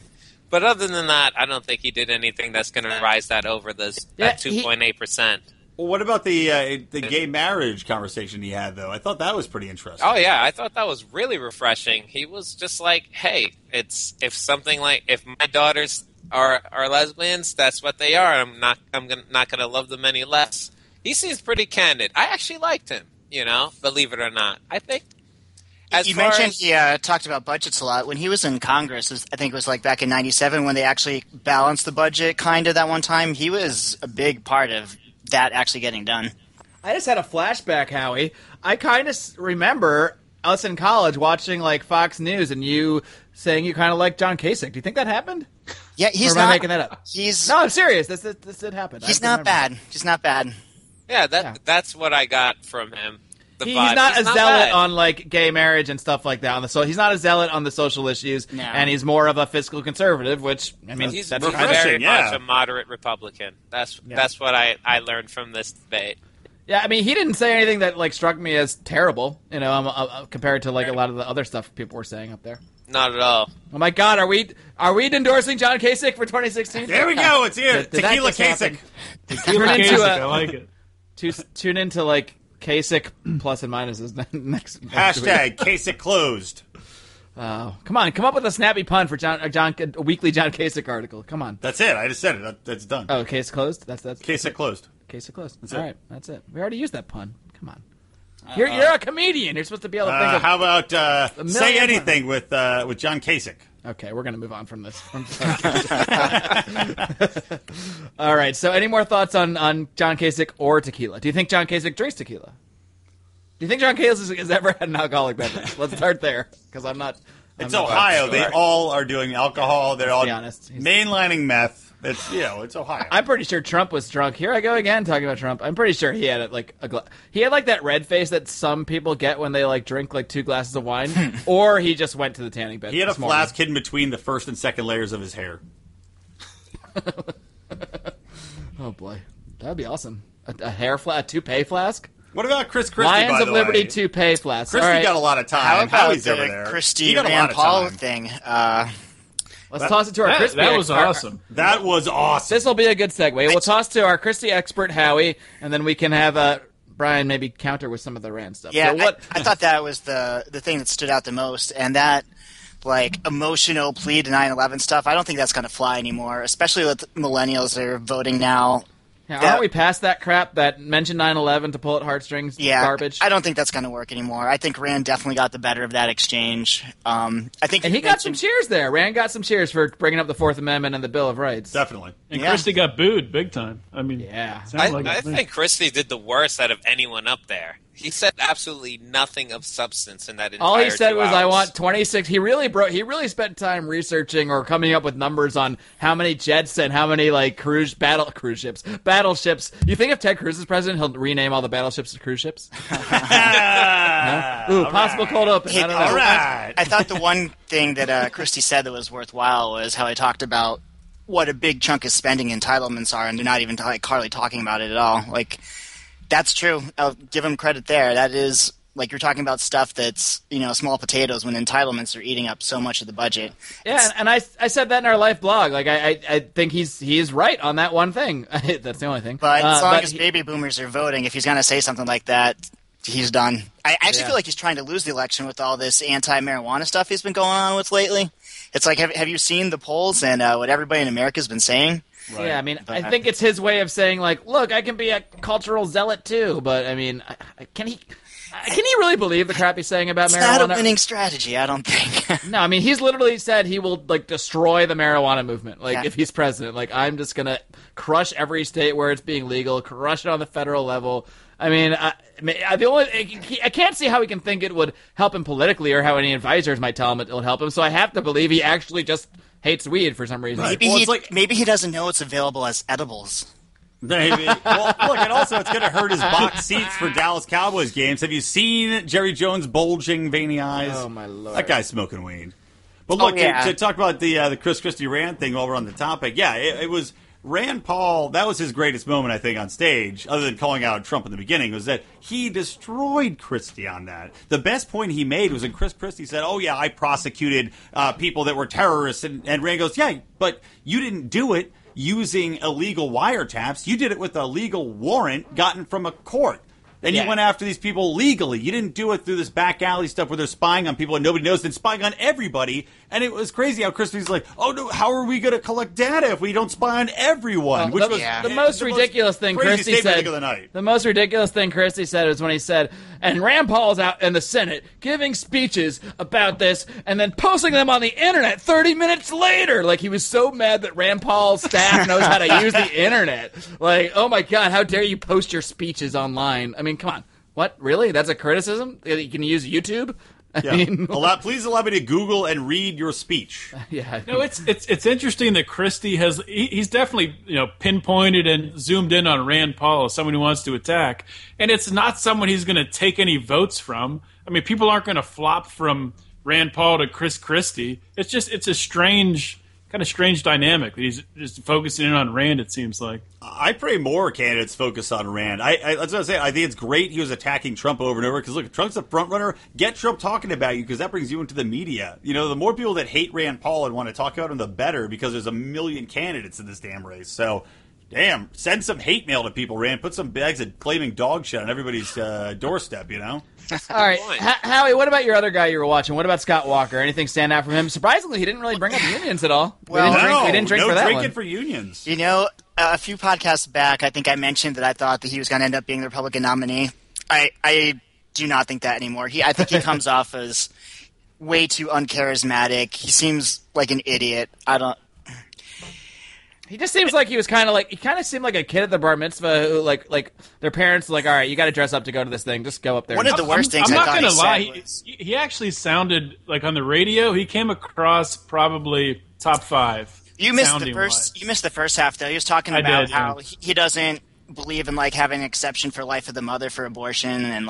But other than that, I don't think he did anything that's going to rise that over that 2.8%. Well, what about the gay marriage conversation he had, though? I thought that was pretty interesting. Oh, yeah, I thought that was really refreshing. He was just like, hey, if my daughters are lesbians, that's what they are. I'm not going to love them any less. He seems pretty candid. I actually liked him. Believe it or not. I think you mentioned he talked about budgets a lot. When he was in Congress, I think it was like back in 97 when they actually balanced the budget kind of that one time. He was a big part of that actually getting done. I just had a flashback, Howie. I kind of remember us in college watching like Fox News and you saying you kind of like John Kasich. Do you think that happened? Yeah, he's or am not I making that up. No, I'm serious. This did happen. He's not bad. He's not bad. Yeah, that's what I got from him. He's not a zealot on like gay marriage and stuff like that. He's not a zealot on the social issues, and he's more of a fiscal conservative. Which I mean, he's that's very much a moderate Republican. That's what I learned from this debate. Yeah, I mean, he didn't say anything that like struck me as terrible. You know, compared to like a lot of the other stuff people were saying up there. Not at all. Oh my God, are we endorsing John Kasich for 2016? There we go. It's here. Tequila Kasich. Tequila Kasich. I like it. Tune into like Kasich plus and minuses next Hashtag Kasich closed. Come on, come up with a snappy pun for a weekly John Kasich article. Come on. That's it. I just said it. That's done. Oh, case closed. That's Kasich closed. Kasich closed. That's all it. right, that's it. We already used that pun. Come on. You're a comedian. You're supposed to be able to think of. How about say anything with John Kasich? Okay, we're going to move on from this. All right, so any more thoughts on John Kasich or tequila? Do you think John Kasich drinks tequila? Do you think John Kasich has ever had an alcoholic beverage? Let's start there, because I'm not. It's Ohio. Sure. They all are doing alcohol. They're all mainlining meth. It's Ohio. I'm pretty sure Trump was drunk. Here I go again talking about Trump. I'm pretty sure he had he had like that red face that some people get when they like drink like 2 glasses of wine, or he just went to the tanning bed. He had a flask hidden between the first and second layers of his hair. Oh boy, that'd be awesome. A toupee flask. What about Chris Christie? Lions of Liberty toupee flask. Christie got a lot of time. How about Howie's over there. Christie Rand Paul thing? Let's toss it to our Christie. That was awesome. That was awesome. This will be a good segue. We'll toss to our Christie expert, Howie, and then we can have Brian maybe counter with some of the Rand stuff. Yeah, so I thought that was the thing that stood out the most, and that like emotional plea to 9/11 stuff. I don't think that's going to fly anymore, especially with millennials that are voting now. Yeah, aren't we past that crap that mentioned 9/11 to pull at heartstrings garbage? I don't think that's going to work anymore. I think Rand definitely got the better of that exchange. I think, and he got some cheers there. Rand got some cheers for bringing up the Fourth Amendment and the Bill of Rights. Definitely. And Christie got booed big time. I mean, I think Christie did the worst out of anyone up there. He said absolutely nothing of substance in that entire All he said 2 was, hours. "I want 26." He really spent time researching or coming up with numbers on how many jets and how many like battleships. You think if Ted Cruz is president, he'll rename all the battleships to cruise ships? No? Ooh, possible cold open. I don't know. All right. I thought the one thing that Christie said that was worthwhile was how he talked about what a big chunk of spending entitlements are, and they're not even hardly talking about it at all. Like. That's true. I'll give him credit there. That is, like, you're talking about stuff that's, small potatoes when entitlements are eating up so much of the budget. Yeah, and I said that in our life blog. Like, I think he's right on that one thing. That's the only thing. But as long as baby boomers are voting, if he's going to say something like that, he's done. I actually feel like he's trying to lose the election with all this anti-marijuana stuff he's been going on with lately. It's like, have you seen the polls and what everybody in America's been saying? Right. Yeah, I mean, I think it's his way of saying, like, look, I can be a cultural zealot too, but, I mean, can he really believe the crap he's saying about marijuana? It's not a winning strategy, I don't think. No, I mean, he's literally said he will, like, destroy the marijuana movement, like, if he's president. Like, I'm just going to crush every state where it's being legal, crush it on the federal level. I mean, I can't see how he can think it would help him politically or how any advisors might tell him it would help him, so I have to believe he actually just hates weed for some reason. Right. Maybe he doesn't know it's available as edibles. Maybe. Well, look, and also it's going to hurt his box seats for Dallas Cowboys games. Have you seen Jerry Jones' bulging, veiny eyes? Oh, my Lord. That guy's smoking weed. But look, to talk about the Chris Christie Rand thing while we're on the topic, it was Rand Paul. That was his greatest moment, I think, on stage, other than calling out Trump in the beginning, was that he destroyed Christie on that. The best point he made was when Chris Christie said, "Oh, yeah, I prosecuted people that were terrorists." And Rand goes, "Yeah, but you didn't do it using illegal wiretaps. You did it with a legal warrant gotten from a court. And you went after these people legally. You didn't do it through this back alley stuff where they're spying on people and nobody knows, and spying on everybody." And it was crazy how Christie's like, "Oh, no, how are we going to collect data if we don't spy on everyone?" Which was the most ridiculous thing Christie said. The most ridiculous thing Christie said was when he said, and Rand Paul's out in the Senate giving speeches about this and then posting them on the internet 30 minutes later. Like, he was so mad that Rand Paul's staff knows how to use the internet. Like, oh my God, how dare you post your speeches online? I mean, come on. What? Really? That's a criticism? You can use YouTube? I mean, please allow me to Google and read your speech. Yeah. No, it's interesting that Christie he's definitely pinpointed and zoomed in on Rand Paul as someone who wants to attack, and it's not someone he's going to take any votes from. I mean, people aren't going to flop from Rand Paul to Chris Christie. It's a strange dynamic that he's just focusing in on Rand, it seems like. I pray more candidates focus on Rand. That's what I say. I think it's great he was attacking Trump over and over because, look, if Trump's a front runner, get Trump talking about you because that brings you into the media. The more people that hate Rand Paul and want to talk about him, the better because there's a million candidates in this damn race. So, damn, send some hate mail to people, Rand. Put some bags of flaming dog shit on everybody's doorstep, All right, Howie, what about your other guy you were watching? What about Scott Walker? Anything stand out from him? Surprisingly, he didn't really bring up unions at all. Well, we didn't drink no for that drinking one. for unions. A few podcasts back, I think I mentioned that I thought that he was going to end up being the Republican nominee. I do not think that anymore. I think he comes off as way too uncharismatic. He seems like an idiot. He just seems like he kind of seemed like a kid at the bar mitzvah who, like their parents were like, all right, you got to dress up to go to this thing. Just go up there. One of the worst things I'm I not thought going to lie. he said was, He actually sounded like on the radio. He came across probably top 5. You missed the first half though. He was talking about how he doesn't believe in having an exception for life of the mother for abortion and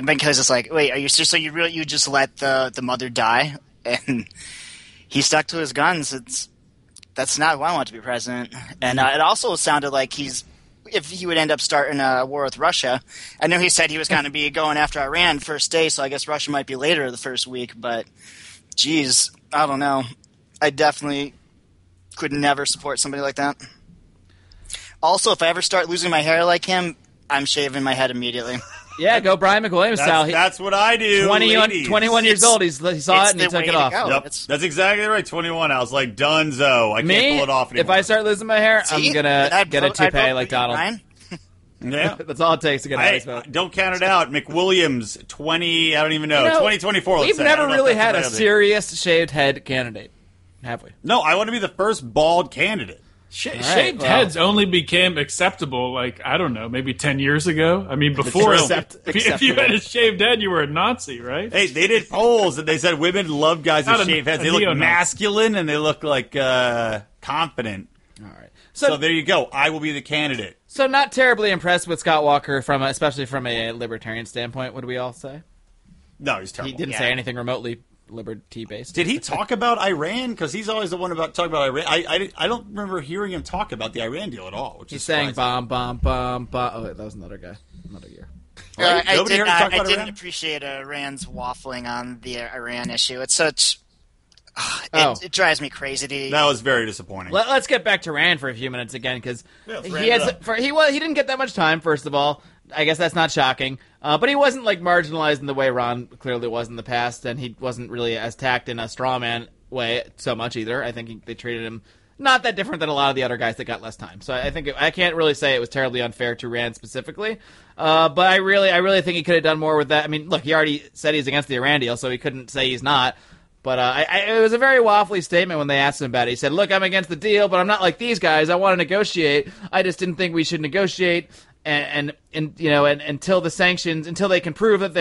because it's like, wait, are you so you just let the mother die? And he stuck to his guns. That's not who I want to be president. And it also sounded like if he would end up starting a war with Russia. I know he said he was going to be going after Iran first day, so I guess Russia might be later the first week. But, geez, I don't know. I definitely could never support somebody like that. Also, if I ever start losing my hair like him, I'm shaving my head immediately. Yeah, go Brian McWilliams style. That's what I do. 21 years old. He saw it and he took it off. Yep. That's exactly right. 21. I was like, Dunzo. I can't pull it off anymore. If I start losing my hair, I'm gonna get a toupee like Donald. Brian? Yeah, that's all it takes to get a nice vote. Don't count it out. McWilliams, 20. I don't even know. 2024. We've never really had a serious shaved head candidate, have we? No, I want to be the first bald candidate. Shaved heads only became acceptable, I don't know, maybe 10 years ago. I mean, before, if you had a shaved head, you were a Nazi, right? Hey, they did polls, and they said women love guys with shaved heads. They look masculine, and they look confident. All right. So there you go. I will be the candidate. So not terribly impressed with Scott Walker, especially from a libertarian standpoint, would we all say? No, he's terrible. He didn't say anything remotely liberty-based. Did he talk about Iran? Because he's always the one talking about Iran. I don't remember hearing him talk about the Iran deal at all. He's saying bomb, bomb, bomb, bomb. Oh, wait, that was another guy. Another year. I didn't appreciate Rand's waffling on the Iran issue. It's such... It drives me crazy. That was very disappointing. Let's get back to Rand for a few minutes again, because he didn't get that much time, first of all. I guess that's not shocking. But he wasn't marginalized in the way Ron clearly was in the past, and he wasn't really as tacked in a straw man way so much either. I think they treated him not that different than a lot of the other guys that got less time. So I think I can't really say it was terribly unfair to Rand specifically. But I really think he could have done more with that. I mean, look, he already said he's against the Iran deal, so he couldn't say he's not. But it was a very waffly statement when they asked him about it. He said, look, I'm against the deal, but I'm not like these guys. I want to negotiate. I just didn't think we should negotiate and until they can prove that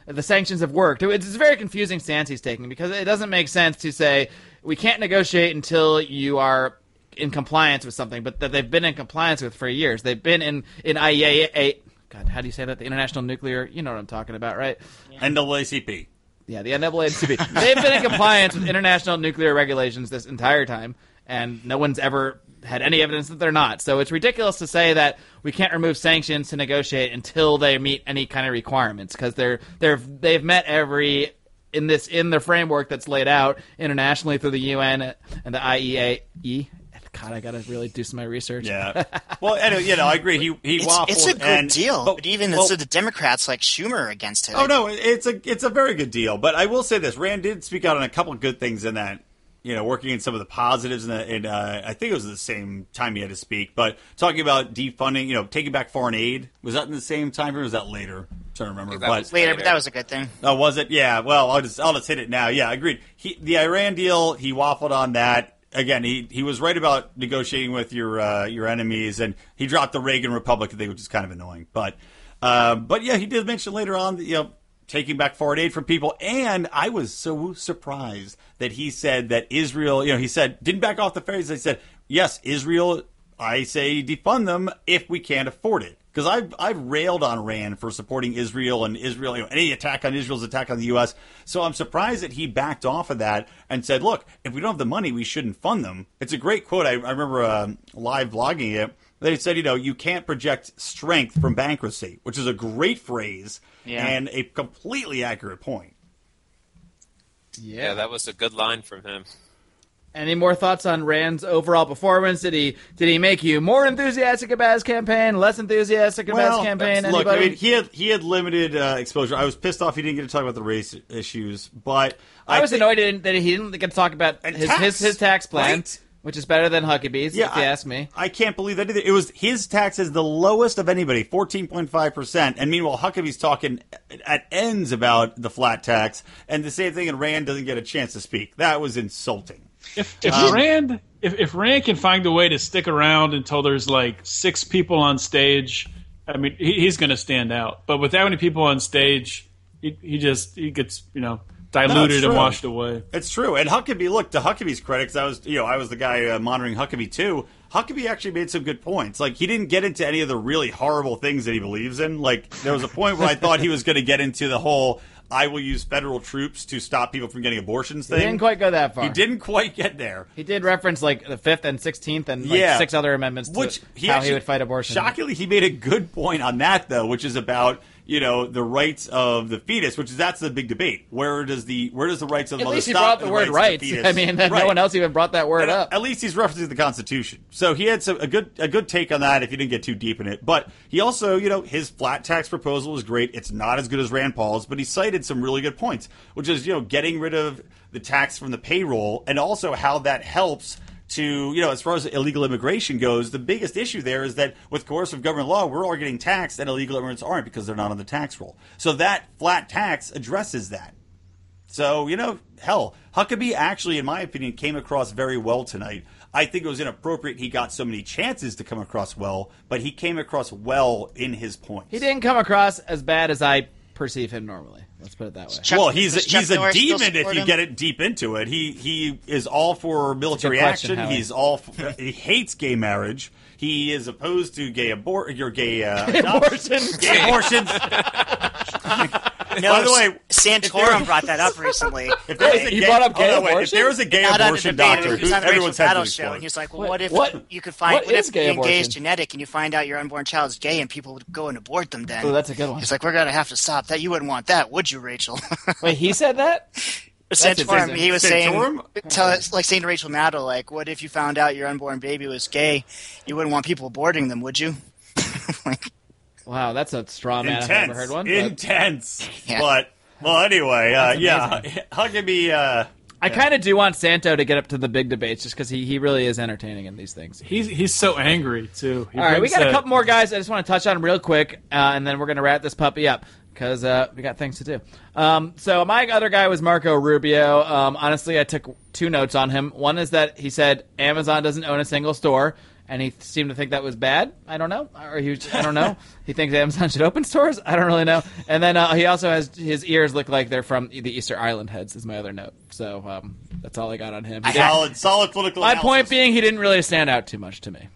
the sanctions have worked. It's a very confusing stance he's taking, because it doesn't make sense to say we can't negotiate until you are in compliance with something, but that they've been in compliance with for years. They've been in IAEA. God, how do you say that? The International Nuclear, you know what I'm talking about, right? Yeah. NAACP. Yeah, the NAACP. They've been in compliance with international nuclear regulations this entire time, and no one's ever had any evidence that they're not. So it's ridiculous to say that we can't remove sanctions to negotiate until they meet any kind of requirements, because they've met every in the framework that's laid out internationally through the UN and the IAEA. God, I gotta really do some of my research. Yeah. Well, I agree. He waffled. It's a good deal, but even the Democrats like Schumer are against it. Oh no, it's a very good deal. But I will say this: Rand did speak out on a couple of good things in that. Working in some of the positives, and I think it was the same time he had to speak. But talking about defunding, taking back foreign aid, was that in the same time or was that later? I'm trying to remember. But later, but that was a good thing. Oh, was it? Yeah. Well, I'll just hit it now. Yeah, agreed. The Iran deal, he waffled on that. Again, he was right about negotiating with your enemies, and he dropped the Reagan Republic thing, which is kind of annoying. But yeah, he did mention later on that taking back foreign aid from people. And I was so surprised that he said that Israel, he said, didn't back off the phrase. He said, yes, Israel, I say defund them if we can't afford it. Because I've railed on Rand for supporting Israel and Israel, any attack on Israel's attack on the U.S. So I'm surprised that he backed off of that and said, look, if we don't have the money, we shouldn't fund them. It's a great quote. I remember live blogging it. They said, you can't project strength from bankruptcy, which is a great phrase and a completely accurate point. Yeah, that was a good line from him. Any more thoughts on Rand's overall performance? Did he make you more enthusiastic about his campaign, less enthusiastic about his campaign? Look, he had limited exposure. I was pissed off he didn't get to talk about the race issues, but I was annoyed that he didn't get to talk about his tax plan, right? Which is better than Huckabee's, if you ask me. I can't believe that either. It was his tax is the lowest of anybody, 14.5%, and meanwhile Huckabee's talking at ends about the flat tax, and the same thing, and Rand doesn't get a chance to speak. That was insulting. If Rand can find a way to stick around until there's like 6 people on stage, I mean, he's going to stand out. But with that many people on stage, he gets diluted and washed away. It's true. And Huckabee, look, to Huckabee's credit, because I was the guy monitoring Huckabee too. Huckabee actually made some good points. Like, he didn't get into any of the really horrible things that he believes in. Like, there was a point where I thought he was going to get into the whole I will use federal troops to stop people from getting abortions thing. He didn't quite go that far. He didn't quite get there. He did reference like the 5th and 16th and 6 other amendments to how he would fight abortion. Shockingly, he made a good point on that, though, which is about the rights of the fetus, that's the big debate. Where does the rights of the mother stop? At least he brought the word rights. I mean, no one else even brought that word up. At least he's referencing the Constitution. So he had a good take on that if he didn't get too deep in it. But he also, his flat tax proposal was great. It's not as good as Rand Paul's, but he cited some really good points, which is, getting rid of the tax from the payroll and also how that helps to, as far as illegal immigration goes. The biggest issue there is that with coercive government law, we're all getting taxed and illegal immigrants aren't because they're not on the tax roll. So that flat tax addresses that. So, hell, Huckabee actually, in my opinion, came across very well tonight. I think it was inappropriate he got so many chances to come across well, but he came across well in his points. He didn't come across as bad as I perceive him normally. Let's put it that way. Well, he's a demon if you get it deep into it. He is all for military action. He hates gay marriage. He is opposed to gay abortions. By the way, Santorum brought that up recently. He brought up gay abortion? If there was a gay abortion doctor, everyone's head would explode. And he's like, well, what if you could find what if being gay is genetic and you find out your unborn child is gay and people would go and abort them then? Oh, that's a good one. He's like, we're going to have to stop that. You wouldn't want that, would you, Rachel? Wait, he said that? Santorum, he was saying to Rachel Maddow, like, what if you found out your unborn baby was gay? You wouldn't want people aborting them, would you? Wow, that's a straw man. I've never heard one. Intense. Yeah. But, well, anyway, Huckabee. I kind of do want Santo to get up to the big debates just because he really is entertaining in these things. He's so angry, too. All right, we got a couple more guys I just want to touch on real quick, and then we're going to wrap this puppy up because we got things to do. So my other guy was Marco Rubio. Honestly, I took 2 notes on him. One is that he said Amazon doesn't own a single store. And he seemed to think that was bad. I don't know. I don't know. He thinks Amazon should open stores. I don't really know. And then he also has his ears look like they're from the Easter Island heads is my other note. So that's all I got on him. Solid political My analysis. point being he didn't really stand out too much to me.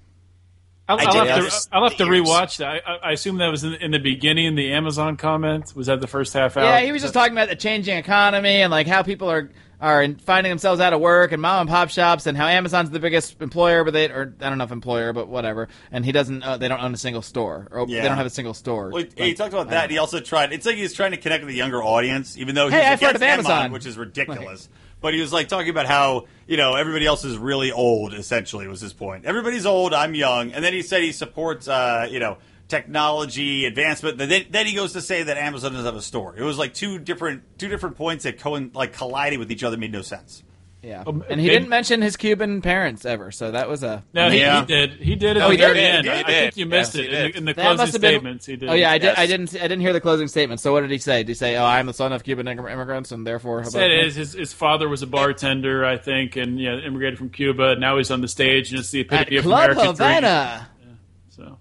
I'll have to rewatch that. I assume that was in the beginning, the Amazon comment. Was that the first half hour? Yeah, he was just talking about the changing economy and like how people are finding themselves out of work and mom and pop shops and how Amazon's the biggest employer, but I don't know if employer, but whatever. And he doesn't. They don't own a single store, or they don't have a single store. Well, he talked about that. And he also tried. It's like he's trying to connect with the younger audience, even though he's I've heard against of Amazon, which is ridiculous. Right. But he was like talking about how everybody else is really old. Essentially, was his point. Everybody's old. I'm young. And then he said he supports technology advancement. Then he goes to say that Amazon doesn't have a store. It was like two different points that collided with each other, made no sense. Yeah, and he didn't mention his Cuban parents ever, so that was a... No, he did. He did at the very end. I think you missed it in the closing statements. He did. Oh yeah, I didn't hear the closing statement. So what did he say? Did he say, "Oh, I'm the son of Cuban immigrants, and therefore"? He said his father was a bartender, I think, and immigrated from Cuba. Now he's on the stage, and it's the epitome of American Havana. Dream. So,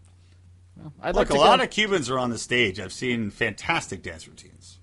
a lot of Cubans are on the stage. I've seen fantastic dance routines.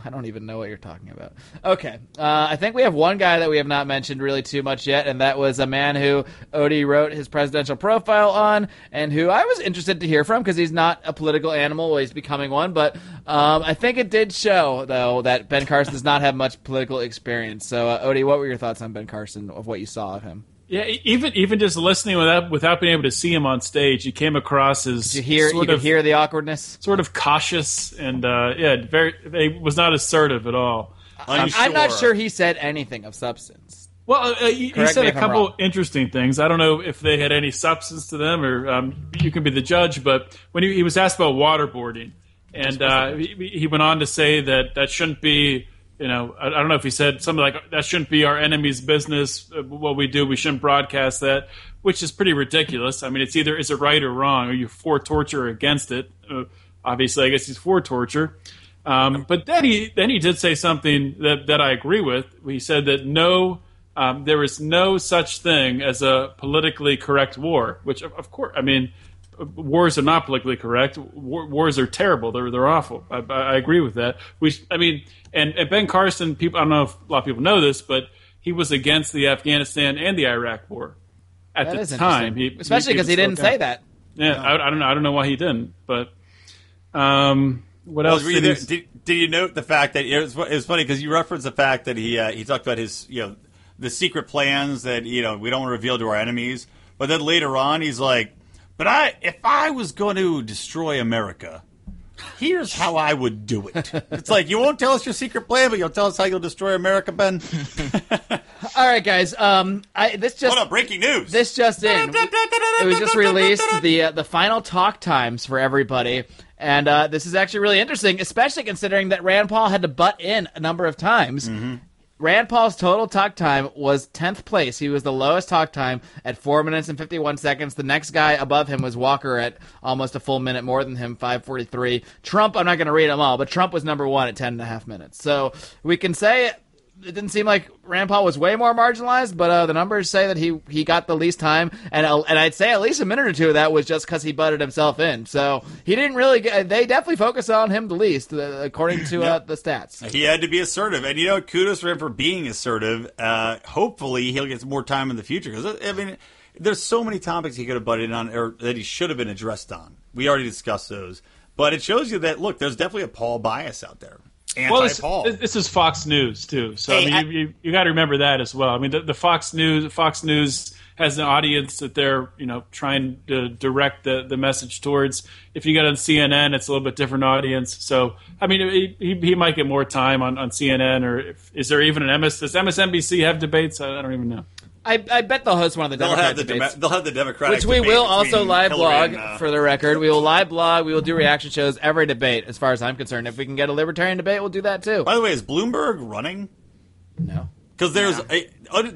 I don't even know what you're talking about. Okay. I think we have one guy that we have not mentioned really too much yet, and that was a man who Odie wrote his presidential profile on, and who I was interested to hear from because he's not a political animal. Well, he's becoming one, but I think it did show, though, that Ben Carson does not have much political experience. So, Odie, what were your thoughts on Ben Carson, of what you saw of him? Yeah, even just listening without being able to see him on stage, he came across as you could hear the awkwardness, sort of cautious, and he was not assertive at all. I'm not sure he said anything of substance. Well, he said a couple interesting things. I don't know if they had any substance to them, or you can be the judge. But when he was asked about waterboarding, and he went on to say that shouldn't be. I don't know if he said something like, that shouldn't be our enemy's business. What we do, we shouldn't broadcast that, which is pretty ridiculous. I mean, it's either, is it right or wrong? Are you for torture or against it? Obviously, I guess he's for torture. But then he did say something that I agree with. He said that there is no such thing as a politically correct war, which, of course, I mean, wars are not politically correct. Wars are terrible. They're awful. I agree with that. And Ben Carson, I don't know if a lot of people know this, but he was against the Afghanistan and the Iraq war at the time. Especially because he didn't say that. Yeah, no. I don't know. I don't know why he didn't. But what else? Did you note the fact that it was funny because you referenced the fact that he talked about his the secret plans that we don't want to reveal to our enemies, but then later on he's like, but if I was going to destroy America, here's how I would do it. It's like, you won't tell us your secret plan, but you'll tell us how you'll destroy America, Ben. All right, guys. Hold up, breaking news. This just in. It was just released, the final talk times for everybody. And this is actually really interesting, especially considering that Rand Paul had to butt in a number of times. Mm-hmm. Rand Paul's total talk time was 10th place. He was the lowest talk time at 4 minutes and 51 seconds. The next guy above him was Walker at almost a full minute more than him, 5:43. Trump, I'm not going to read them all, but Trump was number one at 10.5 minutes. So we can say it didn't seem like Rand Paul was way more marginalized, but the numbers say that he got the least time, and I'd say at least a minute or two of that was just because he butted himself in. So he didn't really they definitely focused on him the least, according to the stats. He had to be assertive, and kudos for him for being assertive. Hopefully he'll get more time in the future, because there's so many topics he could have butted in on, or that he should have been addressed on. We already discussed those, but it shows you that, look, there's definitely a Paul bias out there. Well, this is Fox News too, so you got to remember that as well. I mean, the Fox News has an audience that they're trying to direct the message towards. If you get on CNN, it's a little bit different audience. So I mean, he might get more time on CNN, or is there even does MSNBC have debates? I don't even know. I bet they'll host one of the Democratic debates. They'll have the Democratic Which we will also live blog, and, for the record. We will live blog. We will do reaction shows every debate, as far as I'm concerned. If we can get a Libertarian debate, we'll do that, too. By the way, is Bloomberg running? No. Because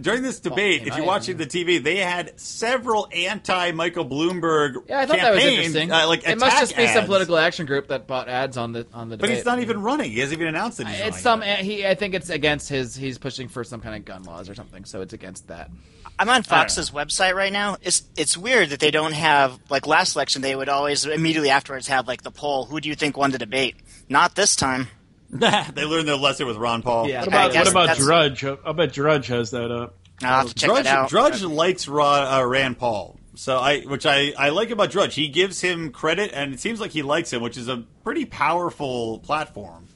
during this debate, if you're watching the TV, they had several anti-Michael Bloomberg I thought that was interesting. It must just be ads. Some political action group that bought ads on the debate. But he's not even running. He hasn't even announced that he's running. I think it's against he's pushing for some kind of gun laws or something, so it's against that. I'm on Fox's website right now. It's weird that they don't have, like last election, they would always immediately afterwards have like the poll, who do you think won the debate? Not this time. They learned their lesson with Ron Paul. Yeah. What about Drudge? I'll bet Drudge has that up. I'll have to check that out. Drudge likes Rand Paul. So I like about Drudge. He gives him credit, and it seems like he likes him, which is a pretty powerful platform.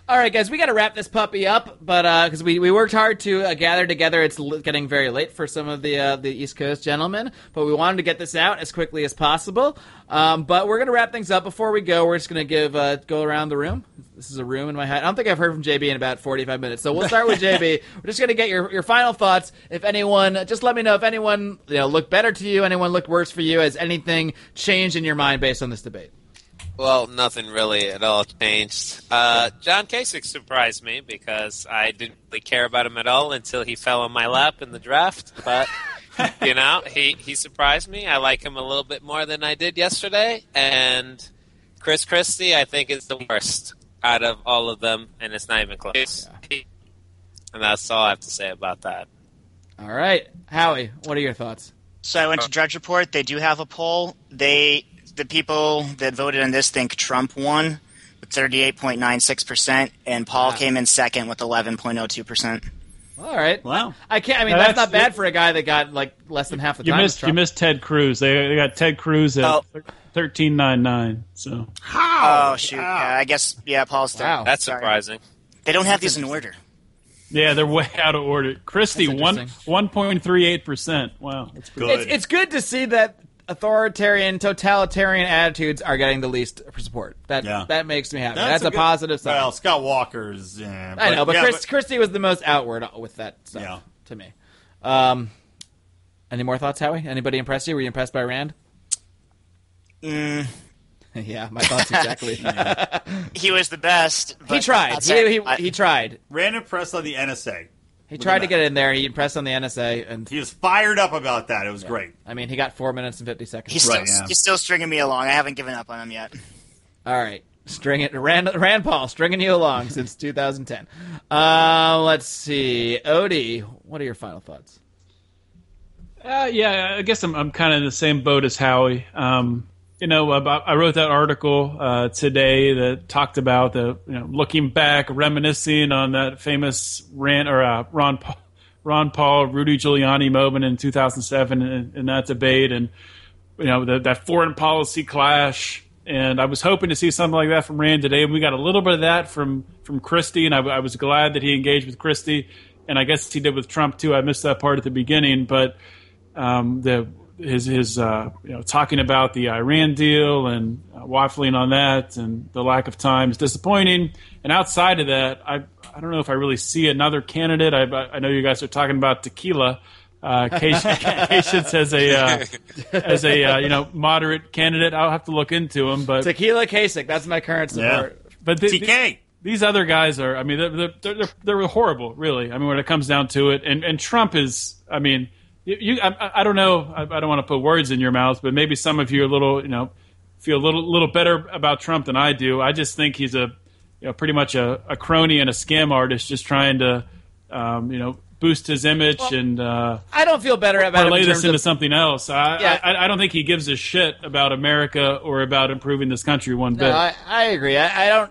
All right, guys, we got to wrap this puppy up, but because we worked hard to gather together. It's getting very late for some of the East Coast gentlemen, but we wanted to get this out as quickly as possible. But we're going to wrap things up. Before we go, we're just going to go around the room. This is a room in my head. I don't think I've heard from JB in about 45 minutes, so we'll start with JB. We're just going to get your final thoughts. If anyone, just let me know if anyone looked better to you, anyone looked worse for you. Has anything changed in your mind based on this debate? Well, nothing really at all changed. John Kasich surprised me because I didn't really care about him at all until he fell on my lap in the draft. But, he surprised me. I like him a little bit more than I did yesterday. And Chris Christie, I think, is the worst out of all of them, and it's not even close. Yeah. And that's all I have to say about that. All right. Howie, what are your thoughts? So I went to Drudge Report. They do have a poll. The people that voted on this think Trump won. with 38.96%, and Paul came in second with 11.02%. All right. Wow. I can't. I mean, that's not bad for a guy that got like less than half the time. You missed Ted Cruz. They got Ted Cruz at 13.99. So. How? Oh shoot! I guess Paul's third. Wow. That's surprising. They don't have these in order. Yeah, they're way out of order. Christie, 1.38%. Wow, that's pretty good. It's good to see that authoritarian, totalitarian attitudes are getting the least support. That makes me happy. That's a positive sign. Well, Scott Walker's. I know, but Christie was the most outward with that stuff to me. Any more thoughts, Howie? Anybody impress you? Were you impressed by Rand? Yeah, my thoughts exactly. He was the best. He tried. He tried. Ran impressed on the NSA. He tried to get in there. He impressed on the NSA, and he was fired up about that. It was great. I mean, he got 4 minutes and 50 seconds. He's still stringing me along. I haven't given up on him yet. All right, Rand Paul stringing you along since 2010. Let's see, Odie, what are your final thoughts? I guess I'm kind of in the same boat as Howie. I wrote that article today that talked about looking back, reminiscing on that famous Ron Paul, Rudy Giuliani moment in 2007 in that debate, and that foreign policy clash. And I was hoping to see something like that from Rand today, and we got a little bit of that from Christie, and I was glad that he engaged with Christie, and I guess he did with Trump too. I missed that part at the beginning, but his talking about the Iran deal and waffling on that and the lack of time is disappointing. And outside of that, I don't know if I really see another candidate. I know you guys are talking about tequila. Kasich as a moderate candidate. I'll have to look into him. But Tequila Kasich, that's my current support. Yeah. But TK. These other guys are. I mean, they're horrible, really. I mean, when it comes down to it, and Trump is. I mean. I don't know. I don't want to put words in your mouth, but maybe some of you are feel a little better about Trump than I do. I just think he's pretty much a crony and a scam artist, just trying to boost his image and. I don't feel better about parlay this into something else. I don't think he gives a shit about America or about improving this country one bit. No, I agree. I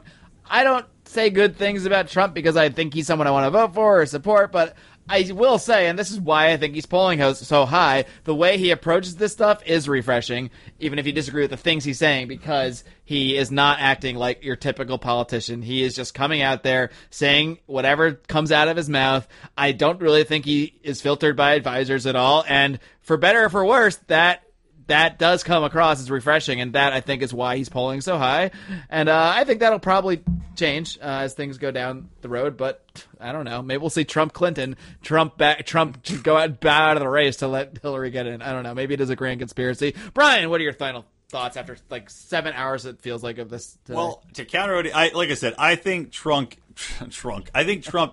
don't say good things about Trump because I think he's someone I want to vote for or support, but. I will say, and this is why I think he's polling so high, the way he approaches this stuff is refreshing, even if you disagree with the things he's saying, because he is not acting like your typical politician. He is just coming out there saying whatever comes out of his mouth. I don't really think he is filtered by advisors at all, and for better or for worse, that does come across as refreshing, and that, I think, is why he's polling so high. And I think that'll probably change as things go down the road, but I don't know. Maybe we'll see Trump go out and bow out of the race to let Hillary get in. I don't know. Maybe it is a grand conspiracy. Brian, what are your final thoughts after like 7 hours, it feels like, of this today? Well, to counter it, like I said, I think Trump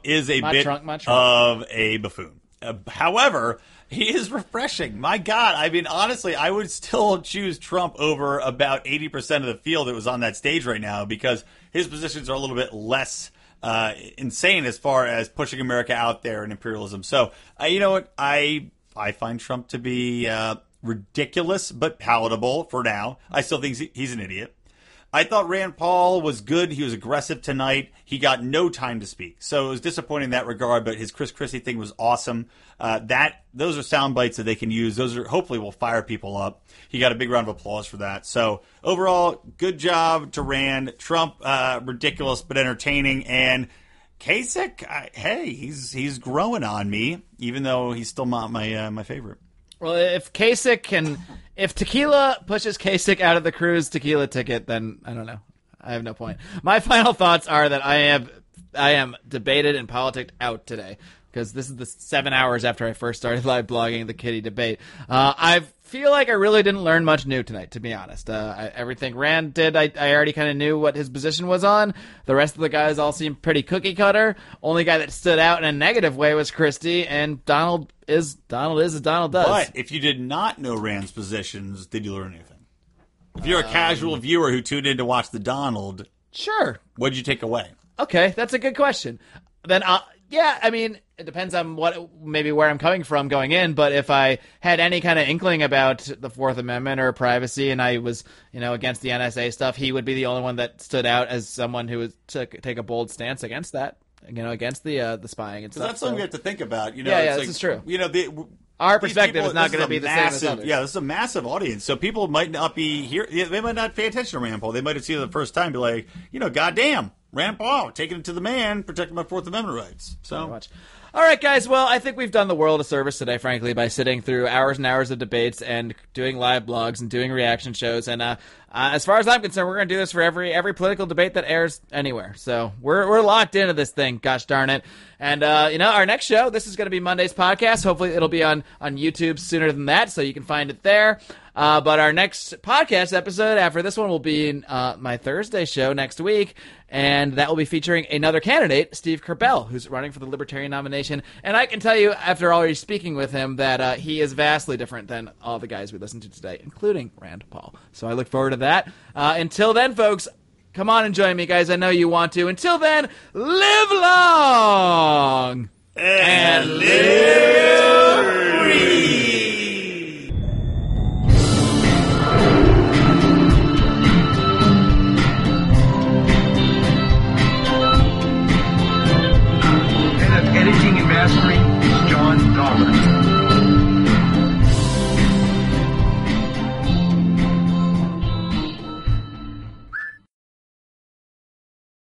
is a bit of a buffoon. However, he is refreshing. My God. I mean, honestly, I would still choose Trump over about 80% of the field that was on that stage right now because his positions are a little bit less insane as far as pushing America out there and imperialism. So, you know what? I find Trump to be ridiculous but palatable for now. I still think he's an idiot. I thought Rand Paul was good. He was aggressive tonight. He got no time to speak. So it was disappointing in that regard, but his Chris Christie thing was awesome. Those are sound bites that they can use. Those are hopefully will fire people up. He got a big round of applause for that. So overall, good job to Rand. Trump, ridiculous but entertaining. And Kasich, he's growing on me, even though he's still not my favorite. Well, if tequila pushes Kasich out of the Cruz tequila ticket, then I don't know. I have no point. My final thoughts are that I am debated and politicked out today because this is the 7 hours after I first started live blogging the Kitty Debate. I feel like I really didn't learn much new tonight, to be honest. Everything Rand did, I already kind of knew what his position was on. The rest of the guys all seemed pretty cookie cutter. Only guy that stood out in a negative way was Christie, and Donald is as Donald does. But if you did not know Rand's positions, did you learn anything? If you're a casual viewer who tuned in to watch the Donald, sure. What'd you take away? Okay, that's a good question. Then, it depends on where I'm coming from going in, but if I had any kind of inkling about the Fourth Amendment or privacy and I was, against the NSA stuff, he would be the only one that stood out as someone who would take a bold stance against that, against the spying and stuff. That's something we have to think about. This is true. Our perspective is not going to be the same as others. Yeah, this is a massive audience, so people might not be here. They might not pay attention to Rand Paul. They might have seen it the first time and be like, goddamn, Rand Paul, taking it to the man, protecting my Fourth Amendment rights. So. Very much. All right, guys. Well, I think we've done the world a service today, frankly, by sitting through hours and hours of debates and doing live blogs and doing reaction shows. And as far as I'm concerned, we're going to do this for every political debate that airs anywhere. So we're locked into this thing. Gosh darn it. And our next show, this is going to be Monday's podcast. Hopefully, it'll be on YouTube sooner than that, so you can find it there. But our next podcast episode after this one will be in my Thursday show next week, and that will be featuring another candidate, Steve Kerbell, who's running for the Libertarian nomination. And I can tell you, after already speaking with him, that he is vastly different than all the guys we listened to today, including Rand Paul. So I look forward to that. Until then, folks, come on and join me, guys. I know you want to. Until then, live long!